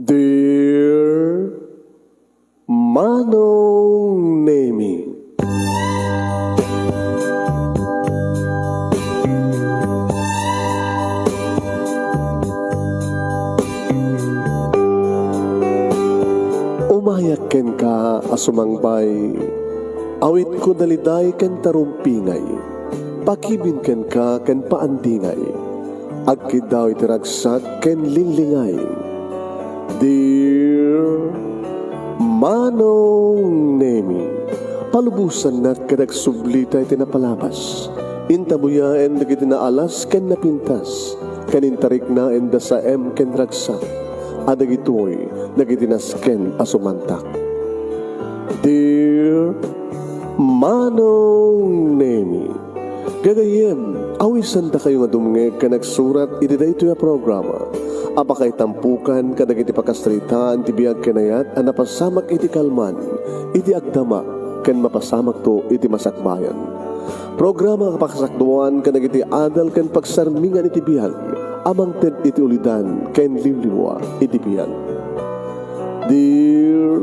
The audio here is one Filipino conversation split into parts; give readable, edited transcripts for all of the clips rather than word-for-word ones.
Dear Manong Nemi, umayak ken ka asumangbay, awit ko daliday ken tarumpingay, pakibin ken ka ken paandingay, agkid daw itiragsak ken linglingay. Dear Manong Nemi, palubusan na't kadagsublita iti napalabas, intabuyaen dagiti naalas ken napintas, kanintarik na enda sa ken ragsak, adagitoy dagiti nasken asumantak. Dear Manong Nemi, gagayem, awisan ta kayo nga dumngeg ka nagsurat iti daytoy a programa. Apakay tampukan kadagiti pakastritaan ti biag kenayat a napasamak iti kalman, iti agdama ken mapasamak to iti masakbayan. Programa kapakasakduan kadagiti adal ken pagsarmingan iti biag, amang ted iti ulidan ken liwliwa iti biag. Dear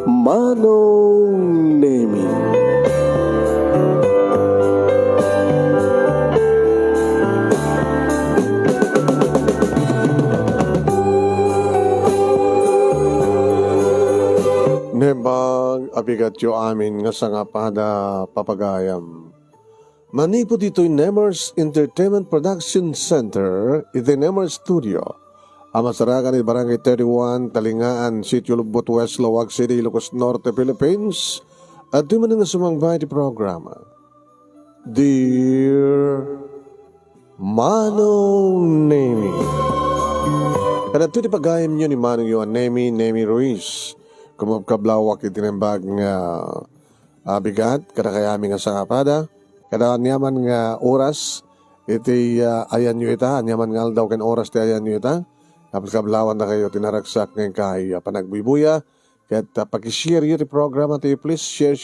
Manong Nemi, Nebang abigat yo amin nga sangapada papagayam. Manipod ito'y Nemers Entertainment Production Center, iti Nemers Studio. Amasarakan ni Barangay 31, Talingaan, Sitio Lubot West, Lawag City, Ilocos Norte, Philippines. At di man nga sumangbay di programa. Dear Manong Nemi, at ito di pagayam nyo ni Manong Yohan Nemi Ruiz. Kumabkablawak itinembag nga bigat, kada kayami nga sangapada, kada nyaman nga oras, iti ayan nyo ita, nyaman nga aldaw ken oras ti ayan nyo ita, kapag kablawan na kayo tinaragsak ngayon kay panagbibuya, kat pakishare yun ti program at please share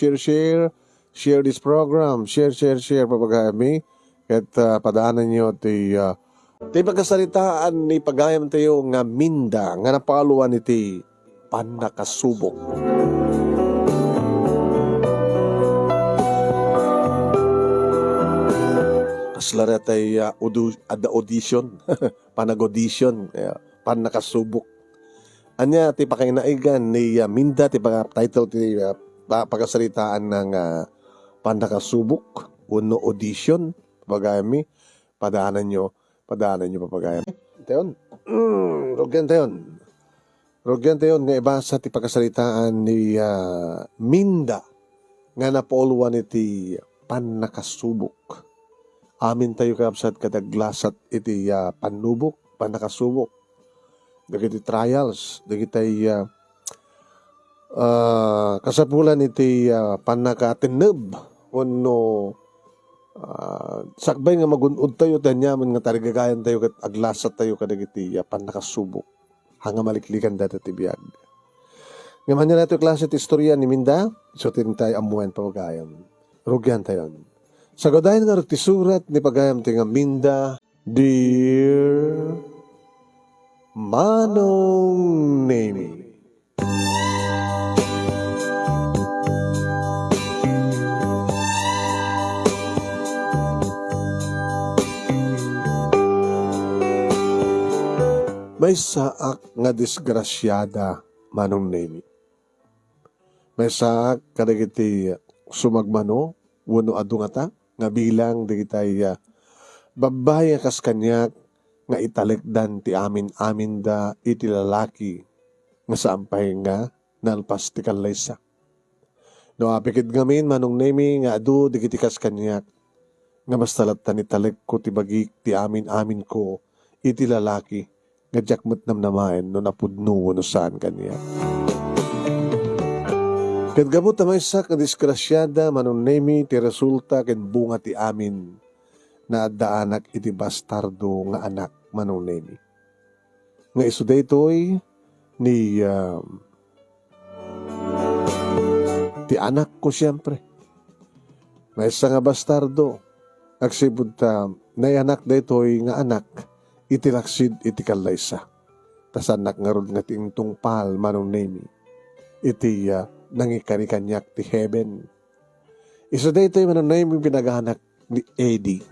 this program, share, papagayami, kat padaanan nyo ti pagkasalitaan ni pagayam tayo nga minda, nga napaluan iti panakasubok. Kaslaret ay audition, panag-audition, panakasubok. Anya, ti pakinaigan ni Minda, ti title, ti pagkasalitaan ng panakasubok, uno audition, pagayami, padaanan nyo, papagayami. Tayon, Rogyan tayo nga ibasa ti pagkasalitaan ni Minda nga napauluan iti panakasubok. Amin tayo kapsat kadaglasat iti panakasubok. Dagiti trials, dagiti kasapulan iti panakatineb. Wano sakbay nga magunod tayo tanyaman nga tarigagayan tayo kat aglasat tayo kadagiti panakasubok. Hanga maliklikan dati tibiyag. Ngayon niya nato klase ti istorya ni Minda, so tinitay amuan pagayam. Rugyan tayon. Sa godayan nga ti surat ni pagayam ti nga Minda, Dear Manong Nemi, may saak nga disgrasyada, Manong Nemi. May saak kadagiti sumagmano, wano adungata, nga bilang digitay babay kas kanyak nga italikdan ti amin da iti lalaki nga saampay nga nalpas ti kalaysa. No apikid ngamin, Manong Nemi, nga adu digiti kas kanyak nga bastalat tan italik ko ti bagik ti amin ko iti lalaki nga jakmat namnamain no napudno no saan kanya. Kat gabot na may sak na disgrasyada, Manong Nemi, ti resulta ken bunga ti amin na addaanak iti bastardo nga anak, Manong Nemi. Nga iso daytoy ni ti anak ko siyempre. May isa nga bastardo. Agsibod ta, na anak daytoy nga anak, itilaksid iti kalaysa. tasanak nga rod nga ting tungpal manong nemi. Iti nangikani kanyak ti heaven. Isa dito yung manong nemi pinaganak ni Eddie.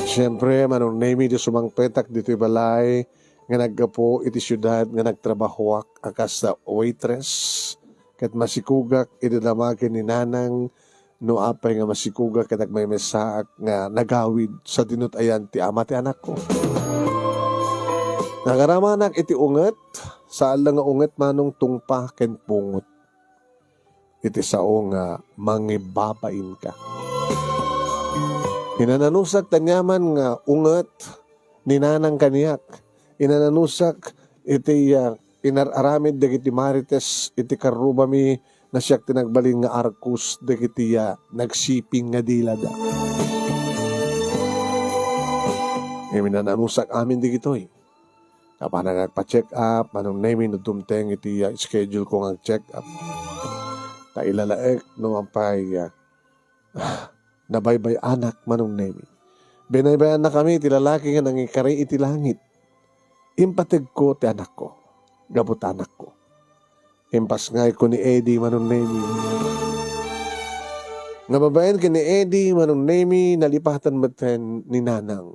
Siyempre, manong nemi di sumangpetak dito balay nga naggapo iti syudad nga nagtrabahoak akas sa waitress. Kat masikugak iti damakin ni nanang no apay nga masikugak kat may mesaak nga nagawid sa dinutayan ti ama ti anak ko. Nagaramanak iti unget, saan lang nga unget manong tungpa ken pungot. Iti sao nga mangibabain ka. Inananusak tanyaman nga unget ni nanang kaniyak. Inananusak iti inararamid dagiti marites iti karubami na siyak tinagbaling nga arkus dagiti nagsiping nga dilada. Inananusak amin digitoy. Kapag nagpa-check up, manong nemi no dumteng iti schedule ko nga check up. Ta ilalaek no ampay nabaybay anak manong nemi. Binaybayan na kami iti lalaki nga nangikari iti langit. Impatid ko ti anak ko. Gabot anak ko. Impas ngay ko ni Eddie manong nemi. Nga babayan ka ni Eddie manong nemi nalipatan maten ni nanang.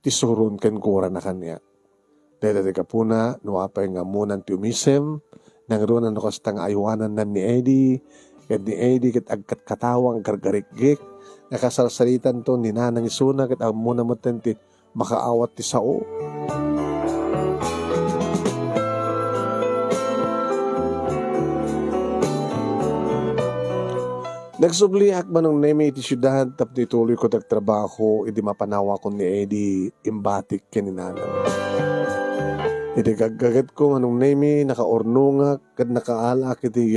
Tisurun ken kura na kanya. Dahil ka po na, nuwapay nga munan ti umisem, nang roon na kastang aywanan na ni Eddie, kat ni Eddie kat agkat katawang gargarikgik, nakasarsalitan to ni nanang isuna, kat ang muna mo ti makaawat ti sao. Nagsubliak manong nemi iti syudad, tapos ituloy ko tagtrabaho, idi mapanawa ko ni Eddie, imbatik kininanang. Iti gagagat ko manong nemi, nakaornungak, kad nakaalak iti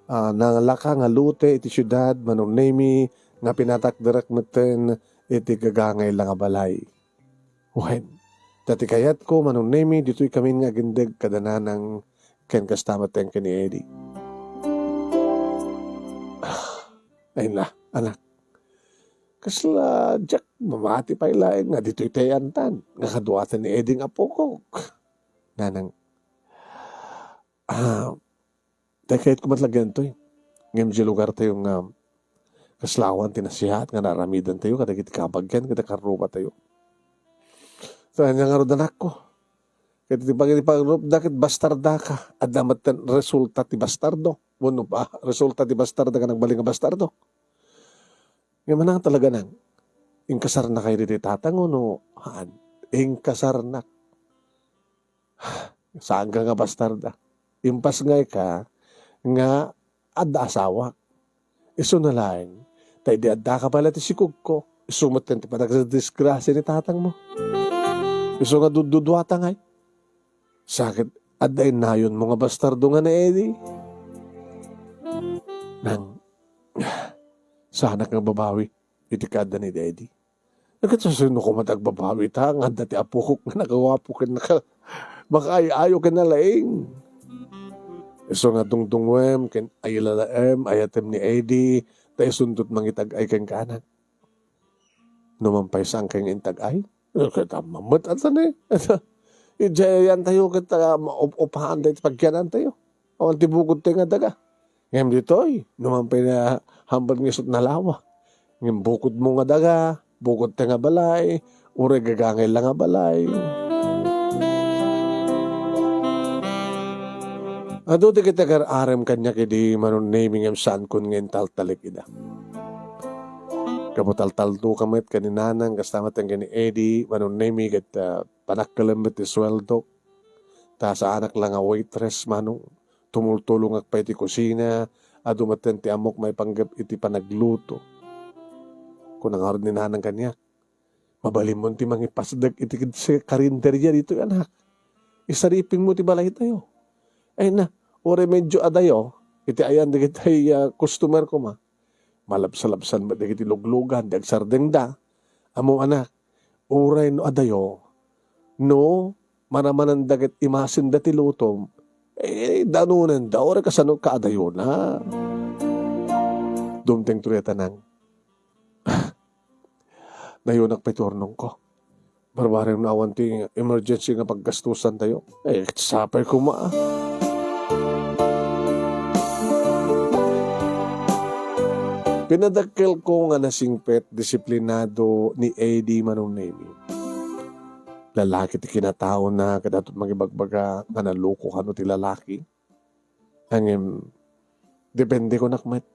nangalaka nga lute iti syudad, manong nemi, nga pinatakdarak maten, iti gagangay lang balay. Wen, dati kayat ko manong nemi, dito'y kami nga gindag kadananang ken kastamateng ken ni Eddie. Ayun na, anak. Kasla, Jack, mamati pa ilaing nga dito'y tayantan. Nga kaduatan ni Eddie nga po ko. Nanang, kahit kumatlagyan to eh. Ngayon si lugar tayo nga kaslawan, tinasihat, nga naramidan tayo, kadagit kabagyan, kada karupa tayo. So, nga nga rodanak ko. Kaya tipag-rup, dakit bastarda ka, at damat resulta ti bastardo. Muno pa, resulta ti bastarda ka nagbaling nga bastardo. Ngayon man talaga nang, ingkasar na kayo dito tatang, no, haan, ingkasar na. Saan ka nga bastarda? Impas ngay ka nga adda asawa. Iso na lang, tayo di adda ka pala ti sikug ko. Iso mo tenti pa nagsadisgrasya ni tatang mo. Iso nga dududwata ngay. Sakit adda inayon mo nga bastardo nga na Eddie. Nang sana kang babawi iti kada ni Eddie. Nagkatasuno ko matagbabawi ta nga dati apukok nga nagawapo ka makaayo ka na laing. Iso nga dungdungwem, ken ayilalaem, ayatem ni Eddie, tayo sundot mangitag ay kang kanan. Numampay sang kang intag-ay? Kita mamut at sana eh. Ijayan tayo kita upahan tayo pagyanan tayo. Awan tibukod tayo nga daga. Ngayon dito eh, numampay na hambal ngisot na lawa. Ngayon bukod mo nga daga, bukod tayo nga balay, ure gagangay lang nga balay. Ado di kita kararem kanya kidi manon naming ang saan kun ngayon taltalik ida. Kaputal-tal to kamit kaninanang kastamat ang kani Eddie manon naming kat panakkalambit ti sweldo. Ta sa anak lang nga waitress manong tumultulong ak pa iti kusina adu maten ti amok may panggap iti panagluto. Kung nangarod ni nanang kanya, mabalim mo ti mangipasdag iti karinderya dito anak. Isaripin mo ti balay tayo. Ay na, ore medyo adayo, iti ayan di kitay customer ko ma. Malabsalabsan ba di kiti luglugan, di agsardeng da. Amo anak, ore no adayo, no, manamanan dagit imasin dati lutom, danunan da, ore kasano ka adayo na. Dumteng tureta nang, nayunak pa itornong ko. barbareng na awanti emergency nga paggastusan tayo. Sapay ko maa. Pinadakkel ko nga nasingpet disiplinado ni A.D. Manong Nemi. Lalaki ti kinatao na kadatot magibagbaga nga naluko kano ti lalaki. Angem, depende ko nakmet.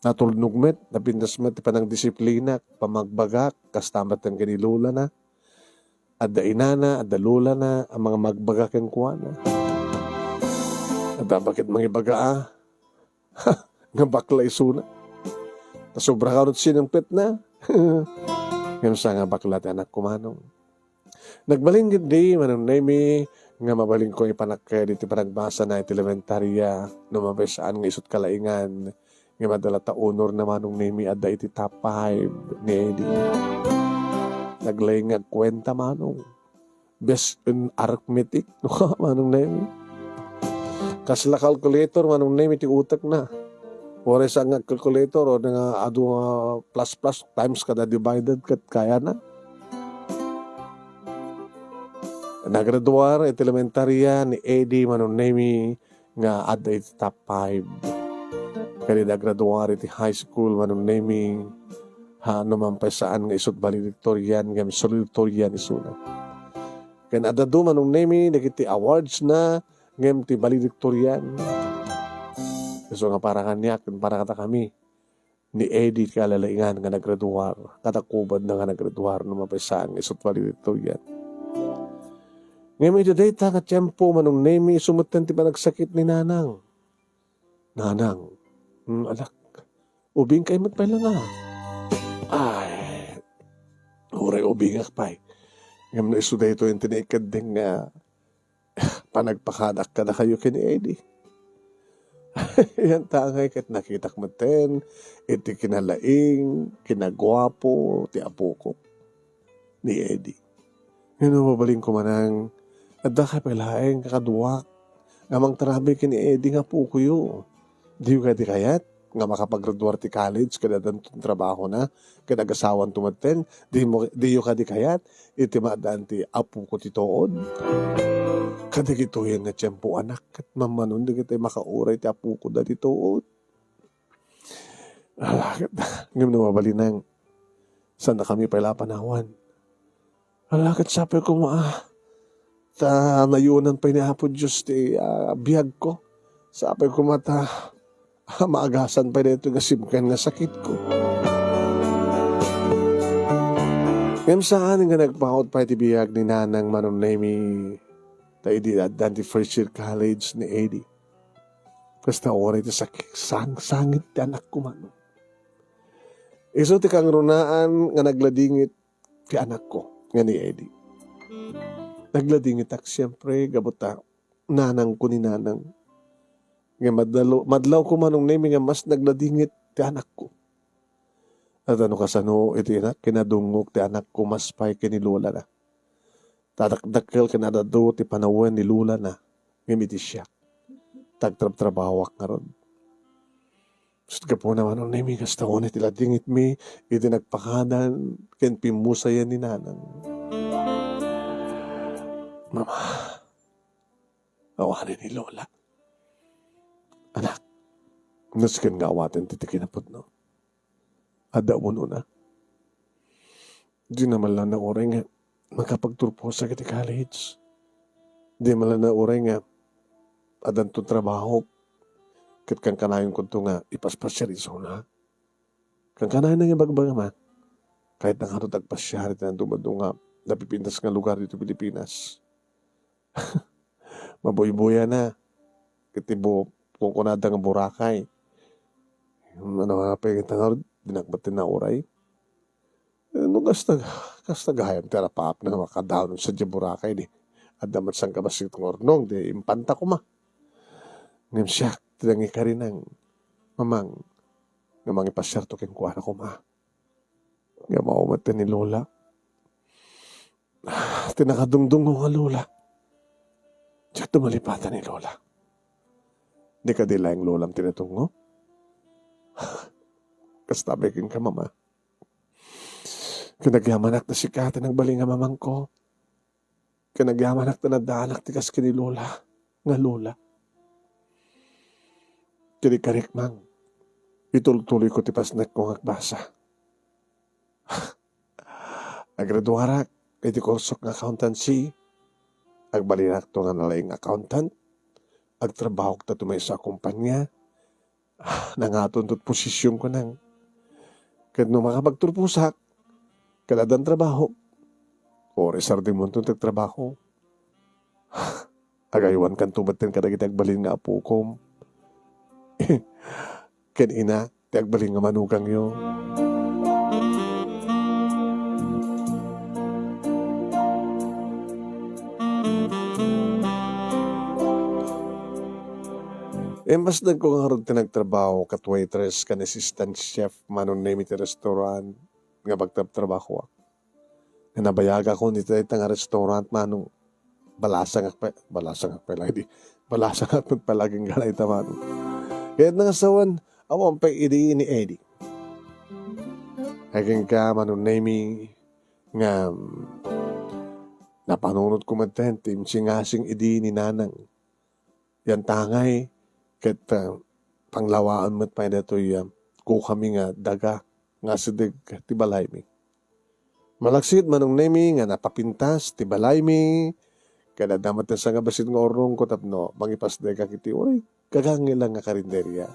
Natulnog met, napindas met, panang disiplina, pamagbagak, kastamat ng ganilula na, adda inana, adda lula na, ang mga magbagak yung kuha na. Adda bakit mga ibaga nga bakla isuna. Nasobra ka rin sinang pet na. Ngayon sa nga bakla ti anak kumanong. Nagbaling gindi, Manong Nemi, nga mabaling ko ipanakay dito panagbasa na iti elementarya, numabay saan nga isot kalaingan, nga madala ta honor na Manong Nemi adda iti top 5 ni Eddie. Naglay nga kwenta Manong. Best in arithmetic no Manong Nemi. Kasla calculator Manong Nemi ti utak na. Ore sa nga calculator o nga adu plus times kada divided kat kaya na. Nagraduar iti elementarya ni Eddie Manong Nemi nga adda iti top 5. Kaya nagraduar iti high school Manong Nemi naman pa saan nga isot valedictorian nga salutatorian isuna. Kaya adado Manong Nemi nagiti awards na ngem ti valedictorian. So nga para kanya para kata kami ni Eddie kalalaingan nga nagraduar katakubad na nga nagraduar naman pa saan nga isot valedictorian. Ngem iti data ka tiyempo Manong Nemi sumutan ti panagsakit ni Nanang. Nanang, anak, ubing kay mat pa lang Ay, uray ubing akpay. Ngam na iso dito yung tinikad din nga panagpakadak ka na kayo kini Eddie. Yan tangay kat nakitak maten, iti kinalaing, kinagwapo, ti apo ko ni Eddie. Ngayon mabaling ko manang, adda ka palaing kakaduwak, ngamang tarabi kini Eddie nga po kuyo. Di ka di kayat, nga makapag-graduate ti college, kada dantong trabaho na, kada agasawan tumaten, di ka di kayat, iti maadaan ti apo ko ti tood. Kada gituhin na tiyempo anak, at mamanon, di kita makauray ti apo ko da ti tood. Alakit, ngayon na mabalinang, saan na kami pala panawan. Alakit, sabi ko ta nayunan pa ni Apo Diyos ti biyag ko. Sabi ko maagasan pa dito nga simkan nga sakit ko. Ngayon saan nga nagpahot pa iti biyag ni Nanang Manong Nemi ta idi adan ti first year college ni Eddie. Basta oray ti sakit sangit ti anak ko man. Iso ti kang runaan nga nagladingit ti anak ko nga ni Eddie. Nagladingit ak siyempre gabuta nanang ko ni Nanang. Nga madlaw ko Manong Nemi nga mas nagladingit ti anak ko. At ano kasano iti na kinadungog ti anak ko mas pay kini Lola na. Tadakdakkel kinadado ti panawen ni Lola na ngamiti siya. Tagtrabawak nga ron. Gusto ka po naman Manong Nemi kasta ko iti ladingit mi iti nagpakadan ken pimusayan ni Nanang. Mama, awanin ni Lola. Anak, naskin nga awatin titikinapod no. Ada mo na. Di naman lang na oray nga magkapagturpo sa kiti college. Di naman lang na oray nga adan to trabaho. Kat kang kanayon ko to nga ipaspasyar iso na. Kang kanayon na nga bagbaga man. Kahit nang ano tagpasyar ito na dumado nga napipintas nga lugar dito Pilipinas. Maboy-boya na. Kitibo kung kunada nga Boracay. Ano nga pagkita nga dinagbatin na oray. Nung kasta gahayam terapap na makadaon sa Boracay di. At damat sang kabasit ng ornong di impanta ko Ngam siya tilangi ka rin ng mamang namang ipasyarto kin kuha na ko Nga maumatan ni Lola. Tinakadungdung nga Lola. Diyan tumalipatan ni Lola. Di ka dila yung lolam tinatungo? Kastabikin ka, Mama. Kinagyamanak na si Kata ng bali nga mamang ko. Kinagyamanak na nadaanak ti kas kini Lola. Nga Lola. Kini karikmang. Ituloy ko ti pasnek kong agbasa. Agraduarak. Iti kursok ng accountancy. Agbalinak to nga nalaing accountant. Agtrabaho ta tumay sa kumpanya. Nangaton tot posisyon ko nang. Kad no makapagturpusak. Kaladan trabaho. O resar din mo itong trabaho. Agaywan kan tubatin kadagiti agbalin nga apo ko. Ken ina, ti agbalin nga manugang yo. Mas ko nga ron tinagtrabaho kat waitress kan assistant chef manon name iti restaurant nga bagtrabaho ako. Nabayaga ko nito nga restaurant manong balasang akpay di balasang akpay palaging galay taman. Kaya nga sawan awang pa idi ni Eddie. Hagang ka manon name nga napanunod ko maten tim singasing idi ni nanang. Yan tangay ket panglawaan met pa datoy ko kami nga daga nga sidig ti balay mi. Malaksit manong nemi nga napapintas ti balay mi. Kada damat sa nga basit nga orong ko tapno mangipas de ka kiti oy kagangilang nga karinderya.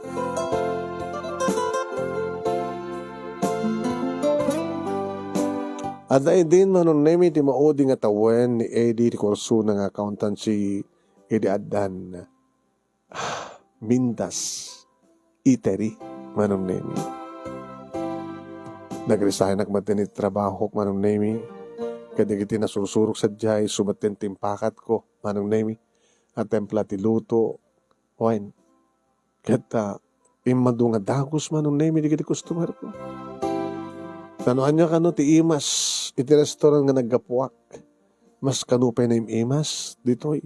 At ay din manong nemi ti maudi nga tawen ni Eddie ti kurso ng accountancy Eddie Adan Mindas Eatery manong nemi. Nagresign nagmatinit trabaho manong nemi. Kadigiti nasusurok sa jay, sumatin timpakat ko manong nemi. At templa ti luto. Wine. Kata imado nga dagos manong nemi digiti customer ko. Tanuan niya kano ti imas. Iti restaurant nga naggapuak. Mas kanupay na imas. Ditoy.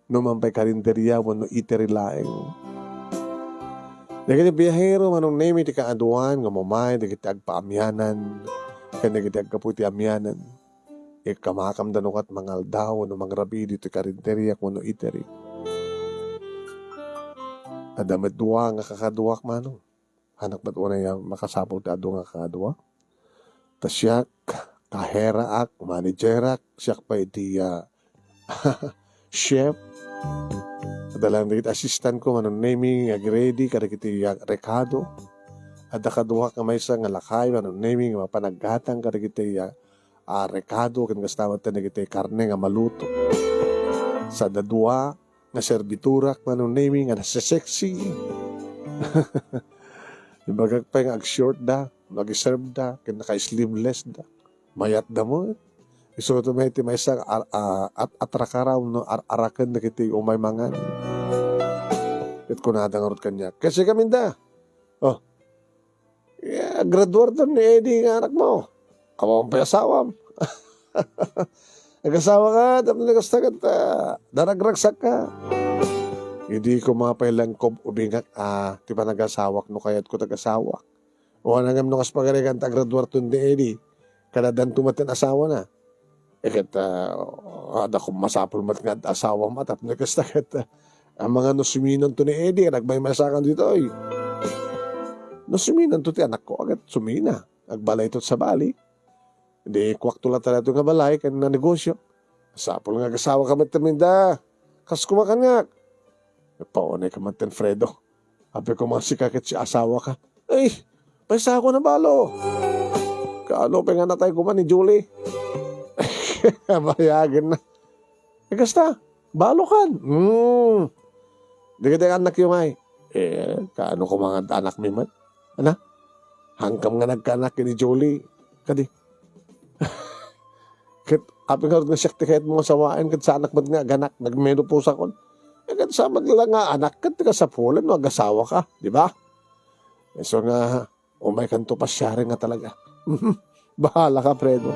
Numampay karinderya wano eatery laeng. Dagiti biyahero manong nemi ti kaaduan nga mamay dagiti agpaamyanan ken dagiti agkaputi amyanan ikamakam danukat mangal daw no mangrabi dito karinderya kuno eatery. Adamet duwa nga kakaduak manong anak bat unay makasapol ti adu nga kakaduak. Ta siyak kaheraak managerak siyak pa iti chef. Adalang dito assistant ko manon naming ag-ready kada kiti rekado. Ada kaduha ka may nga lakay manon naming mapanaggatang kada kiti rekado ken gastawat ta kiti karne nga maluto. Sa dadua nga serviturak manon naming nga sexy. Ibagag pa nga ag-short da, mag-serve da, ken naka-sleeveless da. Mayat da mo. So to may isang atrakaraw no arakan na kiti umay mangan. It ko na dangarot kanya. Kasi kami da. Oh. Yeah, graduar doon ni Eddie nga anak mo. Awang pa asawam. Nag-asawa ka, tapos nag-astagat daragragsak ka. Hindi ko mga pailang kob ubingak di ba nag-asawak no kayat ko nag-asawak. O nangam no kaspagarikan graduar doon ni Eddie. Kanadan tumatin asawa na. Eket ada kong masapol mat nga asawa matap nagkastaket ang mga nusuminan to ni Eddie nagbay masakan dito ay nusuminan to ti anak ko agad sumina agbalay to sa bali hindi kwak tula tala ito nga balay kan na negosyo sapol nga kasawa ka mataminda kas kumakan nga paunay ka matin Fredo api ko mga sikakit si asawa ka ay paisa ako na balo kaano pa nga natay ko man ni Julie. Bayagin na. Kasta, balokan. Dikita anak yung ay. Kaano ko mga anak mi man? Ano? Hangkam nga nagkaanak ni Jolie. Kadi. Apin ka nga siyak tikayat mo sawain kat sa anak mo nga ganak. Nagmeno po sa kon. Kat sa magla nga anak kat ka sa pulan mag-asawa ka. Di ba? So nga, umay kanto pa siya rin nga talaga. Bahala ka, Fredo.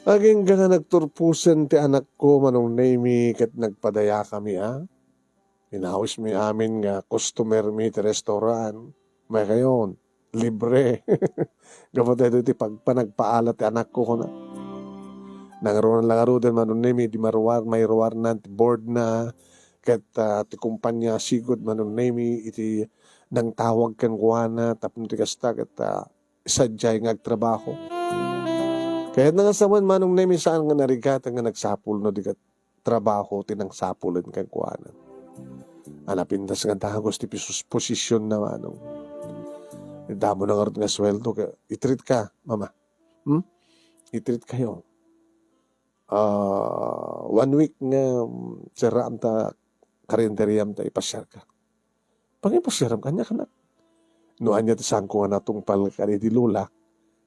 Aging nga nagturpusan ti anak ko manong name kat nagpadaya kami Inahos mi amin nga customer mi ti restaurant. May kayon. libre. Gapot ito iti pagpanagpaalat ti anak ko na. Nangaroon lang aro din manun nemi di maruwar may ruwar na ti board na ket ti kumpanya sigod manun nemi iti nang tawag kan kuana tapno ti kasta ket sadyay nga agtrabaho. Kaya nga saman manong nemi saan nga narigata nga nagsapul no di kat trabaho tinang sapulen kan kuana. Anapintas nga tagos ti pisus posisyon na manong. Damo na nga sweldo ka. I-treat ka, mama. I-treat kayo. 1 week nga siraan ta karinderyam ta ipasyar ka. Pag ipasyaram kanya ka na. Noan niya tisang ko nga natong palak di lula,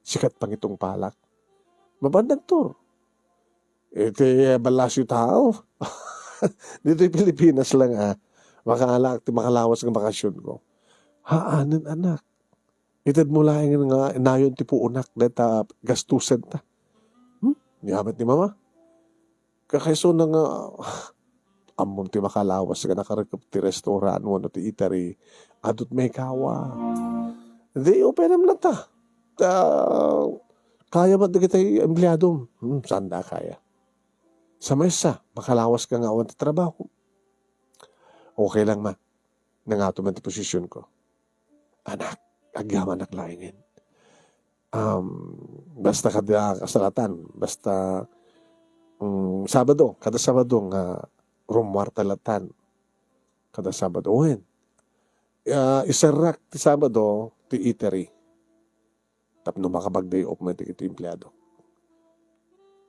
sikat pang itong palak. Mabandang tur. Ito balasyo tao. Dito Pilipinas lang makalawas ng bakasyon ko. Haanan anak. Itad mo lang nga nayon ti po unak deta gastusan ta. Niyamat ni mama. Kakaiso na nga, amom ti makalawas nga nakarekap ti restaurant mo no ti eatery, adot may kawa. Di, operam lang ta. Kaya ba kita empleyado? Sanda kaya. Sa mesa, makalawas ka nga awan ti trabaho. Okay lang ma. Nangato man ti posisyon ko. Anak, agyaman naklaingin. Basta kada kasalatan, basta Sabado, kada Sabado nga rumwar talatan. Kada Sabado. Uwin. Isarak ti Sabado, ti eatery. Tapno makabag-day off mo ti empleyado.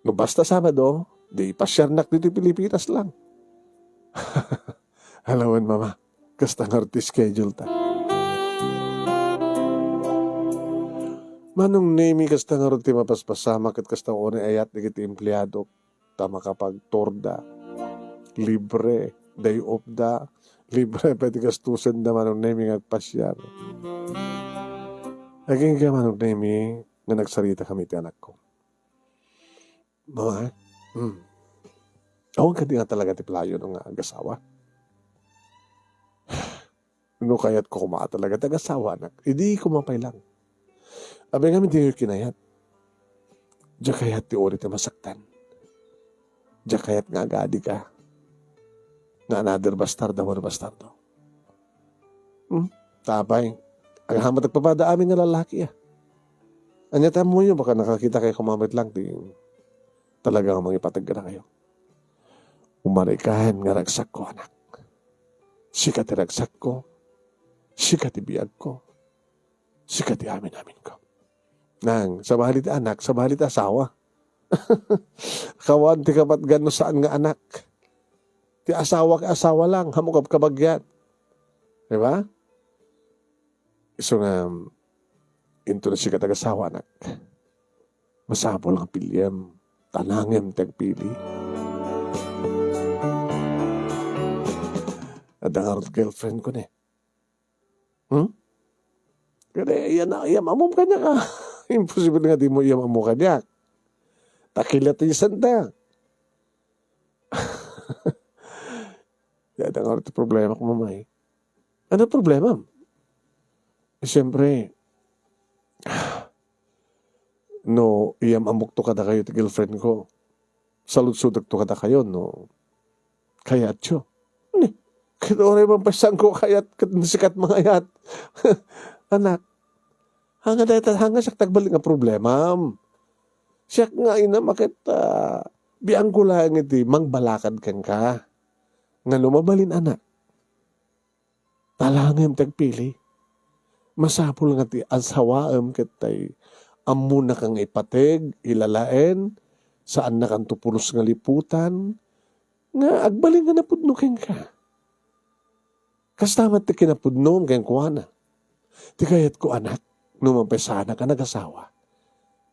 No basta Sabado, di pasyarnak dito Pilipinas lang. Halawan mama, kasta nga ti schedule ta. Manong nemi kasta nga ti mapaspasama kat kasta nga ayat di kiti empleyado. Tama kapag torda, libre, day off da, libre, pwede gastusan da manong nemi nga pasyar. Naging ka manong nemi nga nagsarita kami ti anak ko. Mama, awang ka di nga talaga ti playo ng agasawa. No kayat ko kumaa talaga tagasawa anak, hindi kumapay lang. Abay nga hindi yung kinayat. Diya kayat ti ori ti masaktan. Diya kayat nga agadi ka. Nga another bastardo or bastardo. Tabay. Ang hamat nagpapada amin nga lalaki Anya mo yun, baka nakakita kayo kumamit lang. Talagang mga ipatag na kayo. Umarikahan nga ragsak ko anak. Sikat ragsak ko. Sikat ibiyag ko. Sikat amin ko. Nang, sa bahalit anak, sa bahalit asawa. Kawan ti kapat gano saan nga anak. Ti asawa ka asawa lang, hamukap kabagyan. Diba? Iso nga, into na siya katag-asawa anak. Masapol ang pilyam, tanangem tagpili. Adangarot girlfriend ko ne. Kaya iyam amom kanya ka. Imposible nga di mo iyam amo kanya. Takilat yung sanda. Yan ang problema ko, mamay. Ano problema? Siyempre, no, iyam amok to kada kayo, girlfriend ko. Salud-sudag to kada kayo, no. Kayat siyo. Kaya oray bang pasang ko kayat, sikat mga yat. Anak, hanga siya tagbalik nga problema. Siya nga ina makit biang ko lang iti mangbalakad kang ka. Nga lumabalin anak. Talangem tagpili. Masapul nga ti asawaem kitay ammo na kang ipateg, ilalaen, saan na kang tupulos nga liputan, nga agbalin nga napudno kang ka. Kastamat ti kinapudno kang kuwana. Ti kayat ko anak, numampesana ka nag-asawa.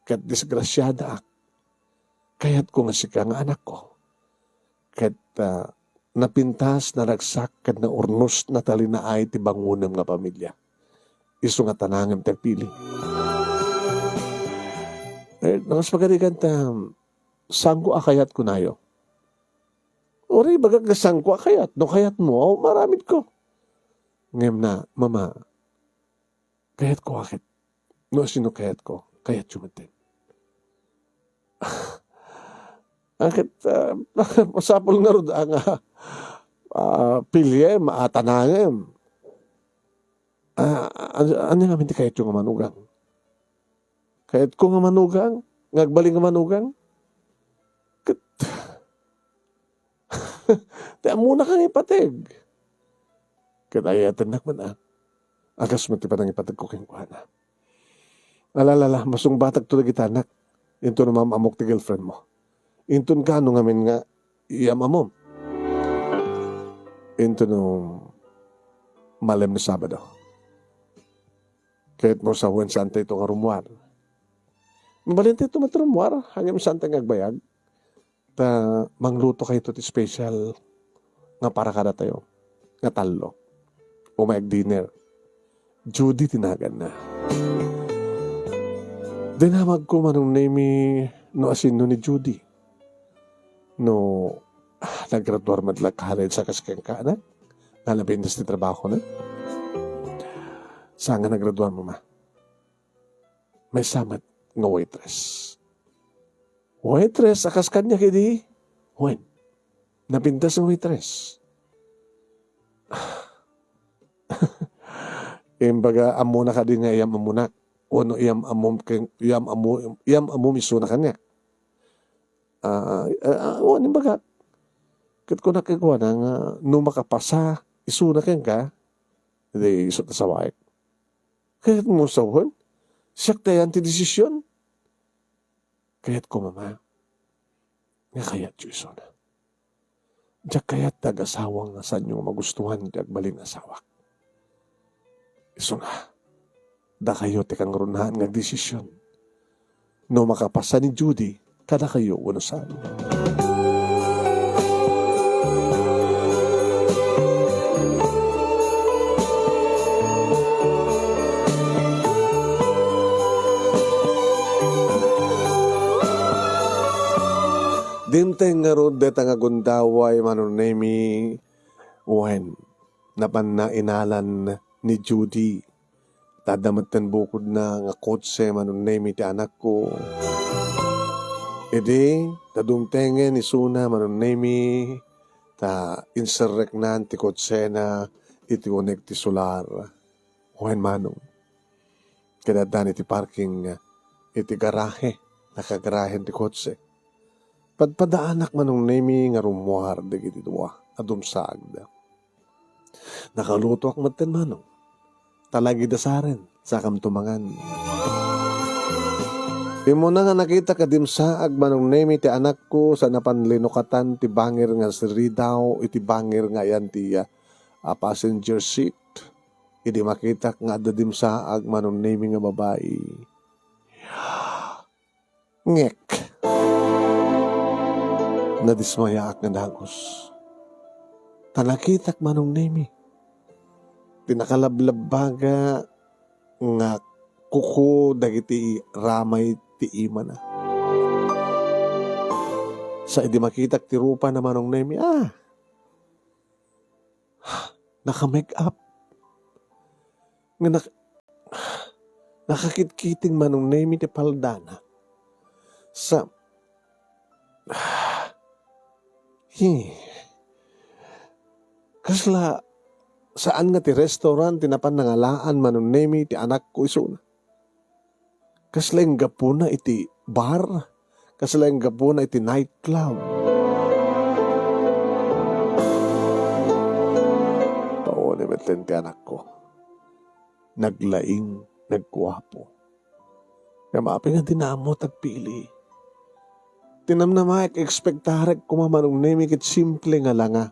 Kat disgrasyada ak. Kayat ko nga sika nga anak ko. Kat napintas, naragsak, kat na urnos na talinaay ti bangunam nga pamilya. Iso nga tanangam tagpili. Nangas magarigan sangko akayat ko nayo. Ori, bagag sangko akayat. No kayat mo, maramit ko. Ngayon na, mama, kayat ko akit. No, sino kayat ko? Kayat yumatin. Akit, pasapol nga rin ang pilye, maatanangem. Ano nga hindi kayat yung manugang? Kayat ko nga manugang? Ngagbaling nga manugang? Tiyan muna kang ipatig. Kaya tanak man agas mo tipa ng ipatig ko keng kuhana. Alalala, masung batag to lagi tanak. Into na mamamok ti girlfriend mo. Into ka nung amin nga iyamamom. Into nung malem na Sabado. Kahit mo sa huwan santa ito nga rumwar. Mabalinte ito matrumwar. Hanggang santa nga agbayag. Ta mangluto kayo ito ti special nga para kada tayo. Nga talo. O may dinner. Judy tinagan na. Dinamag ko manong name no asin no ni Judy. No naggraduar madlag college sa kaskeng ka na. Nalabindas ti trabaho na. Saan nga naggraduar mo ma? May samat nga waitress. Waitress, akas kanya kidi. When? Napintas ng waitress. Imbaga, amo na ka din nga iyam amunak. O no, iyam amom iso na kanya. Imbaga, kat ko nakagawa na nga, nung makapasa, iso na kanya ka, hindi iso na sa waik. Kaya't mo sa huwan, siyak tayo antidesisyon. Kaya't ko mama, nga kaya't yung iso na. Diyak kaya't tag-asawang nga saan yung magustuhan diyak baling asawak. Iso na, da kayo tikang runahan nga desisyon. No makapasa ni Judy, kada kayo unusan. Dimteng nga ron deta nga gundaway manunemi when napan na inalan ni Judy. Tadamatan bukod na nga kotse manunemi ti anak ko. Edi, tadumtengen ni Suna manunemi ta inserrek na ti kotse na iti unek ti solar. When manong. Kadadan iti parking iti garahe. Nakagarahen ti kotse. Padpadaanak manong nemi nga rumuar dagiti dua adumsag da. Nakaluto ak maten manong. Talagi dasaren sa kamtumangan. Imo na nga nakita kadimsaag manong nemi ti anak ko sa napanlinukatan ti bangir nga siri daw iti bangir nga yan ti passenger seat. Idi makita nga dadimsaag manong nemi nga babae. Ngek. Nadismaya ak nga dagos. Talakitak manong nemi. Pinakalablabaga nga kuko dagiti ramay ti ima na. Sa idi makitak ti rupa na manong nemi, naka-make up. Nga nakakitkiting manong nemi ti paldana. Sa kasla saan nga ti restaurant tinapan nangalaan manong nemi ti anak ko iso na. Kasla yung gapuna iti bar. Kasla yung gapuna iti nightclub. Oo, ni metlen ti anak ko. Naglaing, nagkuwapo. Kaya maapi nga dinamo tagpili. Tinamnamaik ekspektarek kumamanong nemi kit simple nga langa.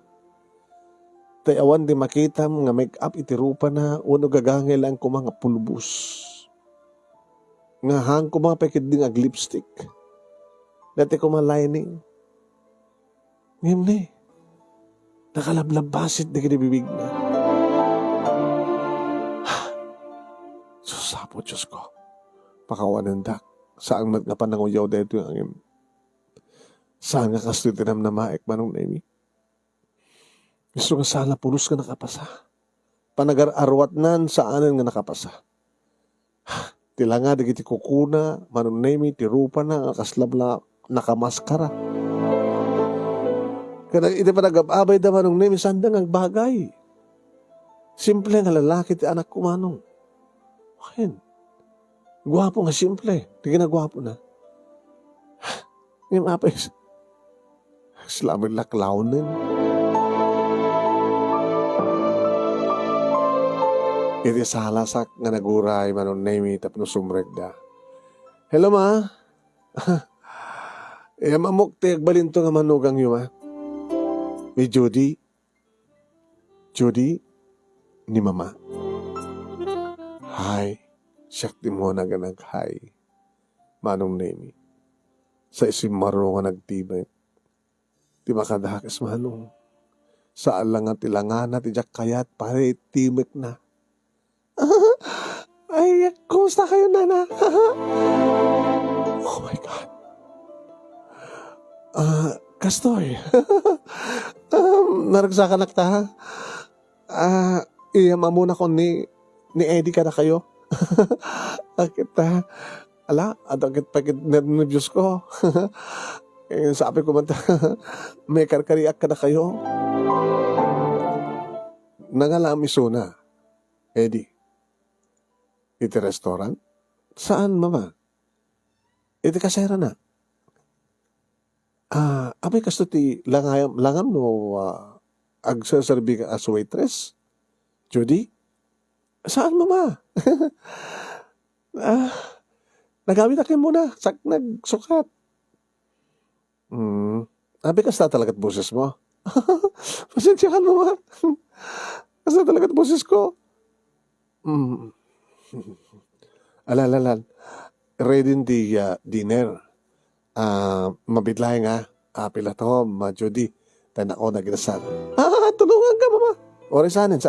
Tayawan di makitam nga make up iti rupa na uno gagangel ang kumanga pulbus. Nga hang kumapekit ding ag lipstick. Dati kumalining. Ngayon ni, nakalablabasit di kinibibig na. Susapo, Diyos ko. Pakawanan dak. Saan magnapananguyaw dito yung angin. Saan nga kasto tinam na maek manong nemi? Gusto nga sana pulos ka nakapasa. Panagar-arwat nan saanan nga nakapasa. Tilanga digiti kukuna, manong nemi, tirupa na, kaslab na nakamaskara. Kaya iti pa nag-abay da manong nemi, sandang ang bagay. Simple nga lalaki ti anak ko manong. Wakin. Gwapo nga simple. Di na gwapo na. Ngayon apes. Slamig laklaunin. Iti salasak nga naguray manon nemi tapno sumrek da. Hello ma. Mamuk ti agbalinto nga manugang yu ma. Ni Judy. Judy ni mama. Hi. Siyak di mo naganag-hi. Manong nemi. Sa isim maro nga nagtibay. Ti makadakas manong. Saan lang at ilangan at ijak kayat pare timik na. Ay, kumusta kayo, nana? Oh my God. Kastoy. Naragsakan ta. Iyama muna ko ni Eddie ka na kayo. Kita, adagit pagit na Diyos ko. Sabi ko man may karkariak ka na kayo. Nangalamiso na, Eddie. Iti restaurant? Saan, mama? Iti kasera na. Abay kasto ti langam no agsaserbi ka as waitress? Judy? Saan, mama? Nagamit na kayo muna. Nagsukat. Abay kasta talagat boses mo. Pasensyahan mo, mama. Kasta talagat boses ko. Alalan. Ready di dinner. Mabitlahe nga. Pila to, Judy. Tayo ako naginasal. Tulungan ka, mama. Ori sanin.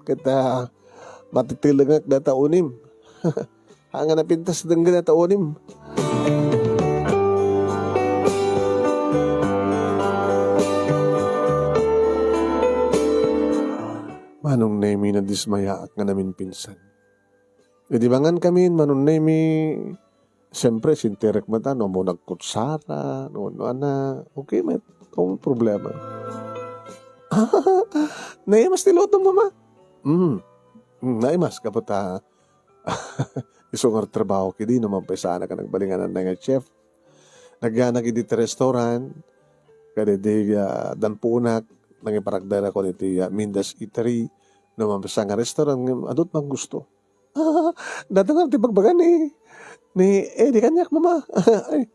Kita matitilang na taunim. Hanga na pintas ng na taunim. Manong nemi na dismaya at nga namin pinsan. E di bangan kami, manong nemi, siyempre, sinterek mata, no mo nagkutsara, no ana, okay, may problema. Naimas niloto mo, ma? Naimas, kapot isong trabaho kidi, naman pa sana ka nagbalinganan na nga chef. Nagganag dito restaurant, kada di danpunak, nangiparagdara ko dito Mindas Eatery, naman pa sa nga restaurant, adot mang gusto. Datang ti pagbagan ni Eddie kanyak, mama. Ay,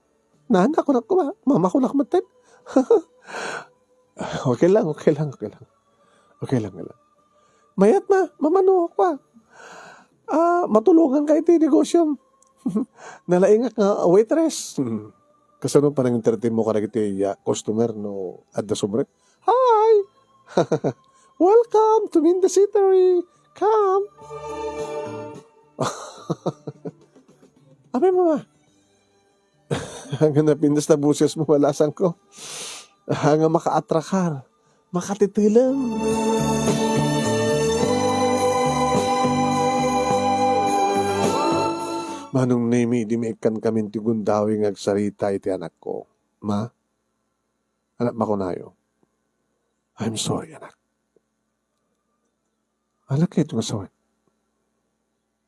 nana ko na kuma, mama ko na kumatin. Okay lang. Mayat na, mamano pa. Matulungan ka iti negosyo. Nalaingak nga waitress. Kasano pa nang entertain mo ka na iti customer no at the subrek. Hi! Welcome to Mindas Eatery. Come! Abay, mama. Hanggang napindas na buses mo, walasan ko. Hanggang maka-atrakar. Makatitilang. Manong nemi, di maikan kami tigundawing agsarita iti anak ko. Ma, anak makunayo. I'm sorry, anak. Anak kayo itong asawa.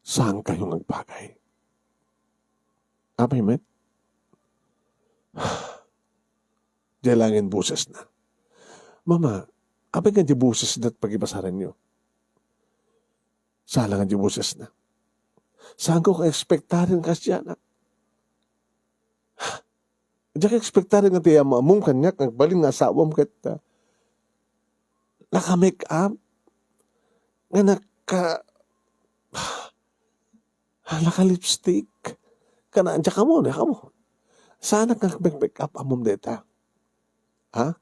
Saan kayong nagbagay? Abay, met? Dilangin buses na. Mama, abay nga di buses na at pag-ibasaran nyo. Sala nga di buses na. Saan ko ka-expectarin kasi anak? Diyan ka-expectarin nga tiya mamong kanyak, nagbaling nga asawam kita. Naka-make up. Nga naka-lipstick. Kanaan dyan ka mo. Sana kang make up amom deta. Ha?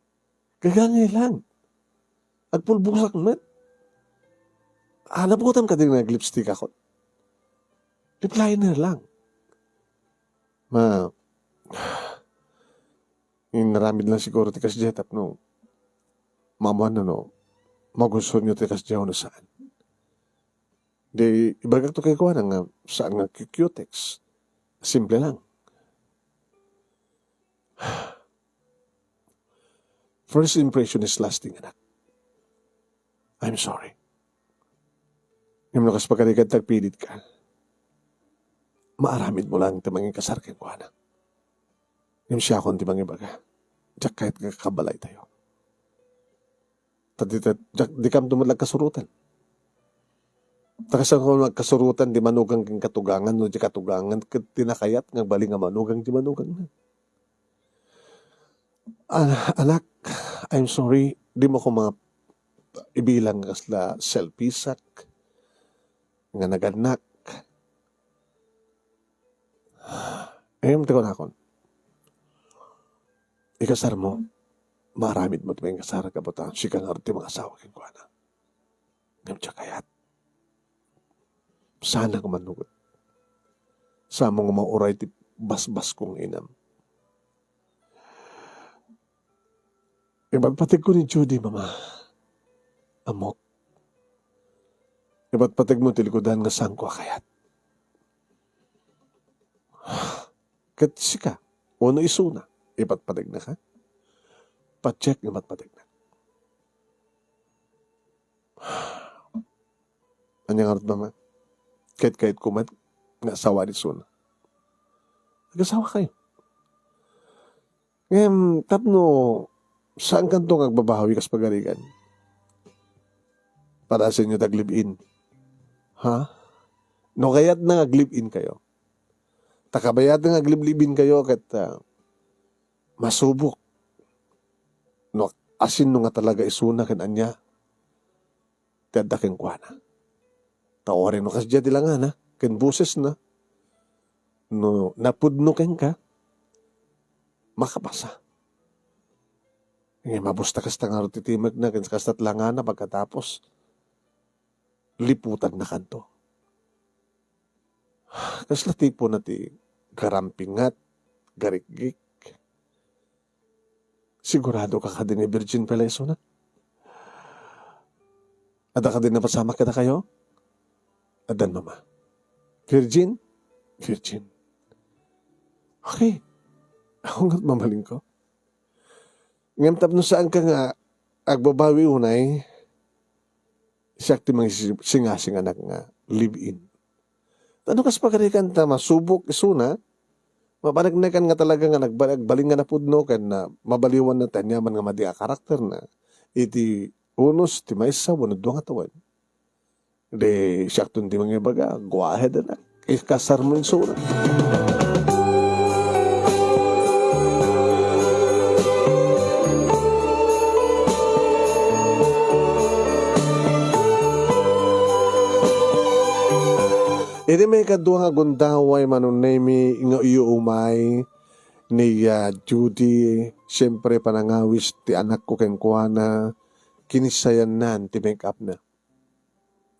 Gagangay lang. Agpulbusak met. Nabutan ka din nag-lipstick ako. Lip liner lang. Naramid lang siguro tikas jetap no. Mamuan no. Magusto nyo tikas jaw na saan. Di, ibagak to kay kuha nga, saan nga cutex. Simple lang. First impression is lasting, anak. I'm sorry. Yung nakas pagkalikat tagpilit ka, maaramid mo lang tamangin kasar kay kuha na. Yung siya akong timang ibaga. Diyak kahit kakabalay tayo. Diyak di kam tumalag kasurutan. Takasan ko magkasurutan di manugang king katugangan no di katugangan tinakayat ng bali nga manugang di manugang na. Anak, I'm sorry. Di mo ko mga ibilang kasla selfisak nga naganak. Ngayon ko na akon. Ikasar mo, maramid mo ito kasar ka ba si ka narti mga asawa kin ko na. Ngayon siya kayat. Sana ka manugot. Sa mga mauray ti bas-bas kong inam. Ipagpatig ko ni Judy, mama. Amok. Ipagpatig mo tilikodan nga saan ko kayat. Kasi ka, uno isuna. Ipatpatig na ka. Pa-check na matpatig na. Anyang arot mama? Kahit kumat, nga asawa ni Suna. Nag-asawa kayo. Ngayon, tapno, saan kanto agbabahawi kas pagarigan? Para sa inyo taglib-in. Ha? No, kaya't na aglib-in kayo. Takabayat na aglib-libin kayo kat masubok. No, asin no nga talaga isuna kan anya. Tadaking kwa na. Taorin no kasi dyan lang na. Ken buses na. No, napudno ken ka. Makapasa. Ngayon, mabusta kas tangar titimag na. Ken kastat lang na pagkatapos. Liputan na kanto. Kasla tipo na ti garampingat, garikgik. Sigurado ka din ni Virgin Peleso na? Ada ka din na pasama kita kayo? Adan, mama. Virgin? Virgin. Okay. Ako nga't mamaling ko. Ngayon tap no saan ka nga agbabawi unay, siya ti mga singasing anak nga live-in. Ano kas pagkarikan ta masubok isuna, mapanagnakan nga talaga nga nagbaling nga napudno kan na mabaliwan na tanyaman nga madia karakter na iti unos ti maysa wenno duha nga tawen. De siya tun ti mga baga, go ahead na. Ikasar mo yung sura. Iti may kadua nga gundaway manunemi nga iyo umay ni Judy. Siyempre panangawis ti anak ko ken kuana kinisayan nan ti make up na.